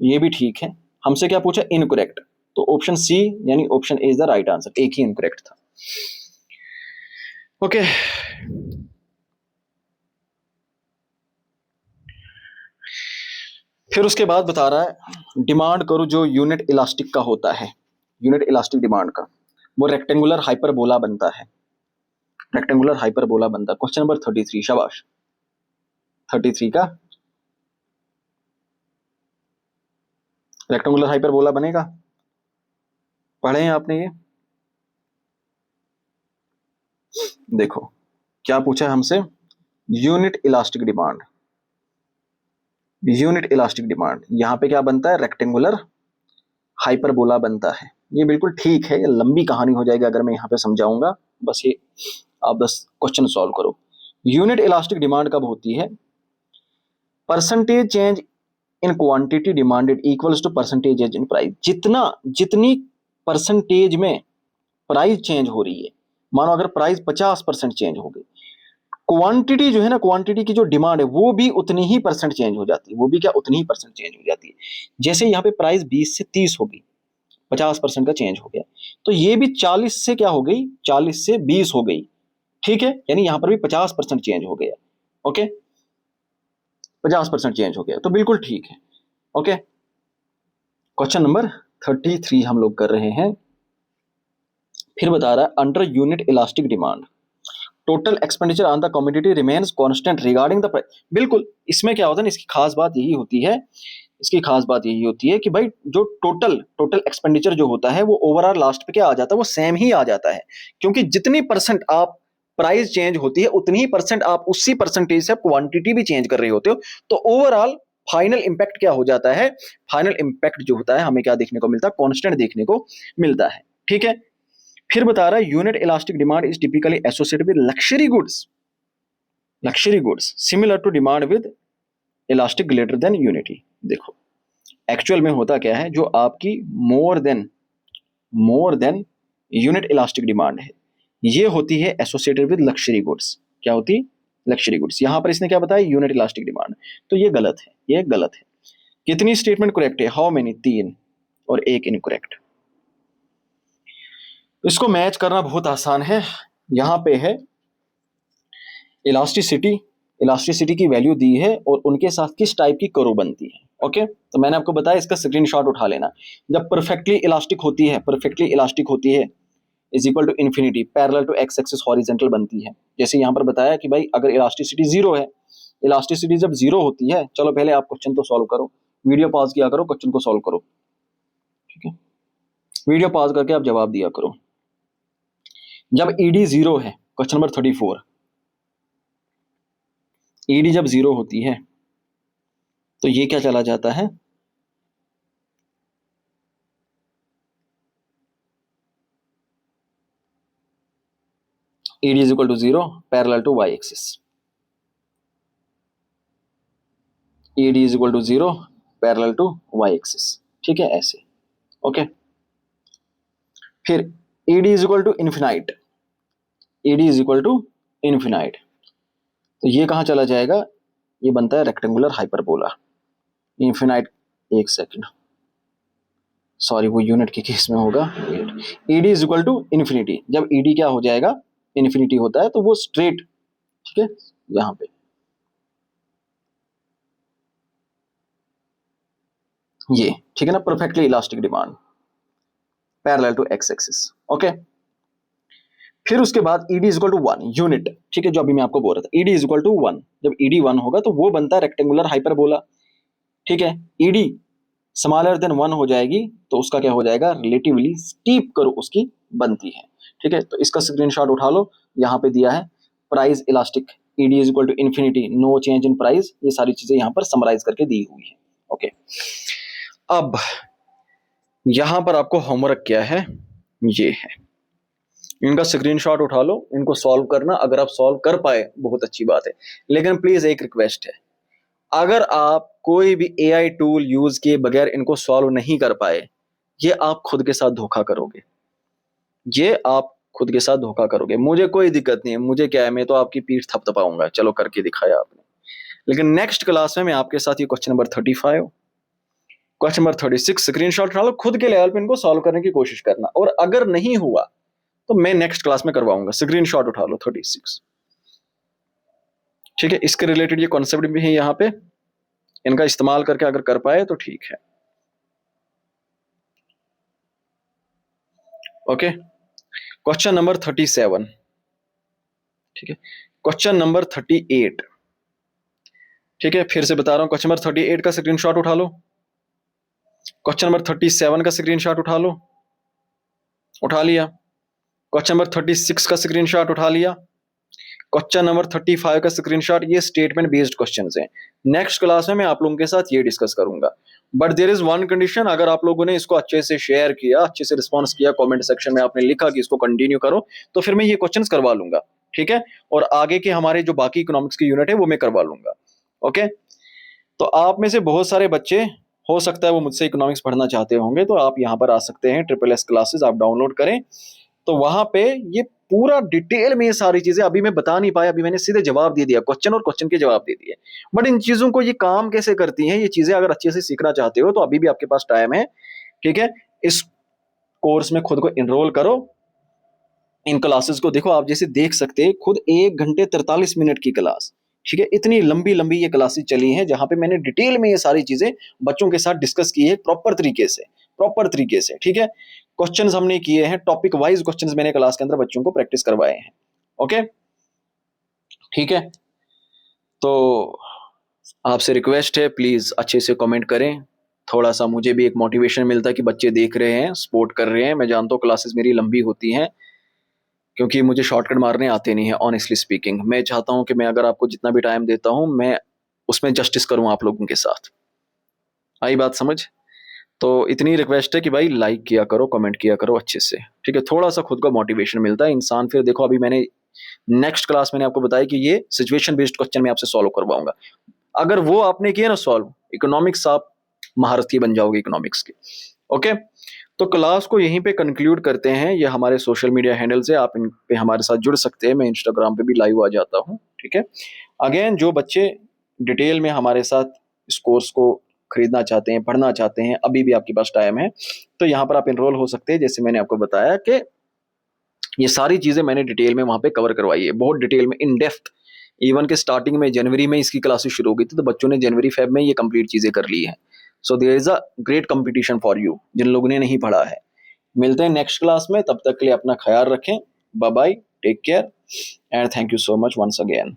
ये भी ठीक है। हमसे क्या पूछा? इनकरेक्ट, तो ऑप्शन सी यानी option A is the right answer, एक ही इनकरेक्ट था, ओके। फिर उसके बाद बता रहा है डिमांड करो जो यूनिट इलास्टिक का होता है, यूनिट इलास्टिक डिमांड का, वो रेक्टेंगुलर हाइपरबोला बनता है, रेक्टेंगुलर हाइपरबोला बनता है। क्वेश्चन नंबर 33, शाबाश, 33 का रेक्टेंगुलर हाइपरबोला बनेगा, पढ़े हैं आपने ये? देखो क्या पूछा है हमसे, unit elastic demand, unit elastic demand, यहां पे क्या बनता है? रेक्टेंगुलर हाइपरबोला बनता है। ये बिल्कुल ठीक है, ये लंबी कहानी हो जाएगी अगर मैं यहाँ पे समझाऊंगा, बस ये आप बस क्वेश्चन सॉल्व करो। यूनिट इलास्टिक डिमांड कब होती है? Percentage change in quantity demanded equals to percentage change in price. जितनी परसेंटेज में प्राइस चेंज हो रही है, मानो अगर प्राइस 50% चेंज हो गई, क्वांटिटी जो है ना, क्वांटिटी की जो डिमांड है वो भी उतनी ही परसेंट चेंज हो जाती है, वो भी क्या, उतनी ही परसेंट चेंज हो जाती है। जैसे यहाँ पे प्राइस 20 से 30 हो गई, 50% का चेंज हो गया, तो ये भी 40 से क्या हो गई, 40 से 20 हो गई, ठीक है, यानी यहां पर भी 50% चेंज हो गया, ओके, 50% चेंज हो गया, तो बिल्कुल ठीक है, ओके। क्वेश्चन नंबर 33 हम लोग कर रहे हैं। फिर बता रहा है under unit elastic demand total expenditure on the commodity remains constant regarding the price. बिल्कुल, इसमें क्या होता है, इसकी खास बात यही होती है, इसकी खास बात यही होती है कि भाई जो टोटल एक्सपेंडिचर जो होता है वो ओवरऑल लास्ट पे क्या आ जाता है, वो सेम ही आ जाता है, क्योंकि जितनी परसेंट आप प्राइस चेंज होती है उतनी ही परसेंट आप उसी परसेंटेज से क्वांटिटी भी चेंज कर रहे होते हो, तो ओवरऑल फाइनल इंपैक्ट क्या हो जाता है, फाइनल इंपैक्ट जो होता है हमें क्या देखने को मिलता है, कांस्टेंट देखने को मिलता है। ठीक है, फिर बता रहा है unit elastic demand is typically associated with luxury goods similar to demand with elastic greater than unity. देखो एक्चुअल में होता क्या है, जो आपकी more than unit elastic demand है, ये होती है एसोसिएटेड विद लक्सरी गुड्स। क्या होती है, लक्सरी गुड्स। यहां पर इसने क्या बताया, यूनिट इलास्टिक डिमांड, तो ये गलत है, ये गलत है। कितनी स्टेटमेंट करेक्ट है, हाउ मेनी, 3 और 1 इनकरेक्ट। इसको मैच करना बहुत आसान है, यहां पे है इलास्टिसिटी की वैल्यू दी है और उनके साथ किस टाइप की कर्व बनती है। ओके, तो मैंने आपको बताया, इसका स्क्रीनशॉट उठा लेना। जब परफेक्टली इलास्टिक होती है is equal to infinity parallel to X axis horizontal बनती है। जैसे यहां पर बताया कि भाई अगर इलास्टिसिटी जीरो है, इलास्टिसिटी जब जीरो होती है, चलो पहले आप क्वेश्चन तो सॉल्व करो, वीडियो पॉज किया करो, क्वेश्चन को सॉल्व करो। ठीक है, वीडियो पॉज करके आप जवाब दिया करो। जब ईडी जीरो है, क्वेश्चन नंबर 34, ईडी जब जीरो होती है तो ये क्या चला जाता है, ED is equal to zero parallel to Y axis, ED is equal to zero parallel to Y axis. ठीक है, ऐसे। ओके, फिर ED is equal to infinite, ED is equal to infinite, तो ये कहां चला जाएगा, ये बनता है रेक्टेंगुलर हाइपरबोला। इन्फिनाइट, एक सेकंड, सॉरी वो यूनिट के केस में होगा। ED is equal to infinity, जब ईडी क्या हो जाएगा, इन्फिनिटी होता है, तो वो स्ट्रेट, ठीक है, यहां पे ये, ठीक है ना, perfectly elastic demand parallel to X axis. Okay, फिर उसके बाद ED is equal to 1 unit. ठीक है, जो अभी मैं आपको बोल रहा था, ईडी इज इक्वल टू 1, जब ईडी 1 होगा तो वो बनता है रेक्टेंगुलर हाइपरबोला। ठीक है, ईडी स्मॉलर देन 1 हो जाएगी तो उसका क्या हो जाएगा, रिलेटिवली स्टीप कर्व उसकी बनती है। ठीक है, तो इसका स्क्रीनशॉट उठा लो, यहां पे दिया है price elastic, ED is equal to infinity, no change in price, ये सारी चीजें यहां पर समराइज करके दी हुई है। ओके, अब यहां पर आपको होमवर्क क्या है, ये है, इनका स्क्रीनशॉट उठा लो, इनको सॉल्व करना। अगर आप सॉल्व कर पाए बहुत अच्छी बात है, लेकिन प्लीज एक रिक्वेस्ट है, अगर आप कोई भी एआई टूल यूज किए बगैर इनको सॉल्व नहीं कर पाए, ये आप खुद के साथ धोखा करोगे, ये आप खुद के साथ धोखा करोगे। मुझे कोई दिक्कत नहीं है, मुझे क्या है, मैं तो आपकी पीठ थपथपाऊंगा, चलो करके दिखाया आपने, लेकिन नेक्स्ट क्लास में मैं आपके साथ ये question number 35, question number 36 screenshot उठा लो, खुद के लेवल पे इनको सॉल्व करने की कोशिश करना, और अगर नहीं हुआ तो मैं नेक्स्ट क्लास में करवाऊंगा। स्क्रीनशॉट उठा लो 36। ठीक है, इसके रिलेटेड ये कॉन्सेप्ट भी है यहाँ पे, इनका इस्तेमाल करके अगर कर पाए तो ठीक है। Okay, question number 37। ठीक है, क्वेश्चन नंबर 38। ठीक है, फिर से बता रहा हूं, क्वेश्चन नंबर 38 का स्क्रीनशॉट उठा लो, क्वेश्चन नंबर 37 का स्क्रीनशॉट उठा लो, उठा लिया, क्वेश्चन नंबर 36 का स्क्रीनशॉट उठा लिया, क्वेश्चन नंबर 35 का स्क्रीनशॉट। ये स्टेटमेंट बेस्ड क्वेश्चंस हैं, नेक्स्ट क्लास में मैं आप लोगों के साथ ये डिस्कस करूंगा। But there is one condition, अगर आप लोगों ने इसको अच्छे से शेयर किया, अच्छे से रिस्पॉन्स किया, कमेंट सेक्शन में आपने लिखा कि इसको कंटिन्यू करो, तो फिर मैं ये क्वेश्चंस करवा लूंगा। ठीक है, और आगे के हमारे जो बाकी इकोनॉमिक्स की यूनिट है वो मैं करवा लूंगा। ओके, तो आप में से बहुत सारे बच्चे हो सकता है वो मुझसे इकोनॉमिक्स पढ़ना चाहते होंगे, तो आप यहाँ पर आ सकते हैं, ट्रिपल एस क्लासेस आप डाउनलोड करें, तो वहां पे ये पूरा डिटेल में ये सारी चीजें अभी मैं बता नहीं पाया, अभी मैंने सीधे जवाब दे दिया, क्वेश्चन और क्वेश्चन के जवाब दे दिए, बट इन चीजों को ये काम कैसे करती हैं, ये चीजें अगर अच्छे से सीखना चाहते हो तो अभी भी आपके पास टाइम है। ठीक है, इस कोर्स में खुद को इनरोल करो, इन क्लासेस को देखो, आप जैसे देख सकते हैं खुद 1 घंटे 43 मिनट की क्लास। ठीक है, इतनी लंबी लंबी ये क्लासेस चली हैं जहां पे मैंने डिटेल में ये सारी चीजें बच्चों के साथ डिस्कस की है प्रॉपर तरीके से। ठीक है, क्वेश्चंस हमने किए हैं, टॉपिक वाइज क्वेश्चंस मैंने क्लास के अंदर बच्चों को प्रैक्टिस करवाए हैं। ओके, ठीक है, तो आपसे रिक्वेस्ट है प्लीज अच्छे से कमेंट करें, थोड़ा सा मुझे भी एक मोटिवेशन मिलता है कि बच्चे देख रहे हैं, सपोर्ट कर रहे हैं। मैं जानता हूँ क्लासेस मेरी लंबी होती हैं, क्योंकि मुझे शॉर्टकट मारने आते नहीं है ऑनेस्टली स्पीकिंग। मैं चाहता हूं कि मैं अगर आपको जितना भी टाइम देता हूं मैं उसमें जस्टिस करूं आप लोगों के साथ। आई बात समझ? तो इतनी रिक्वेस्ट है कि भाई लाइक किया करो, कमेंट किया करो अच्छे से, ठीक है? थोड़ा सा खुद को मोटिवेशन मिलता है इंसान। फिर देखो अभी मैंने नेक्स्ट क्लास मैंने आपको बताया कि ये सिचुएशन बेस्ड क्वेश्चन मैं आपसे सॉल्व करवाऊंगा। अगर वो आपने किया ना सॉल्व, इकोनॉमिक्स आप महारथी बन जाओगे इकोनॉमिक्स के। ओके, तो क्लास को यहीं पे कंक्लूड करते हैं। ये हमारे सोशल मीडिया हैंडल्स है, आप इन पे हमारे साथ जुड़ सकते हैं। मैं इंस्टाग्राम पे भी लाइव आ जाता हूँ, ठीक है? अगेन जो बच्चे डिटेल में हमारे साथ इस कोर्स को खरीदना चाहते हैं, पढ़ना चाहते हैं, अभी भी आपके पास टाइम है, तो यहाँ पर आप इनरोल हो सकते हैं। जैसे मैंने आपको बताया कि ये सारी चीजें मैंने डिटेल में वहां पे कवर करवाई है, बहुत डिटेल में, इन डेप्थ। इवन के स्टार्टिंग में जनवरी में इसकी क्लासेस शुरू हो गई थी, तो बच्चों ने जनवरी फेब में ये कंप्लीट चीजें कर ली हैं। So there is a great competition for you जिन लोगों ने नहीं पढ़ा है। मिलते हैं नेक्स्ट क्लास में, तब तक के लिए अपना ख्याल रखें। Bye bye, take care and thank you so much once again.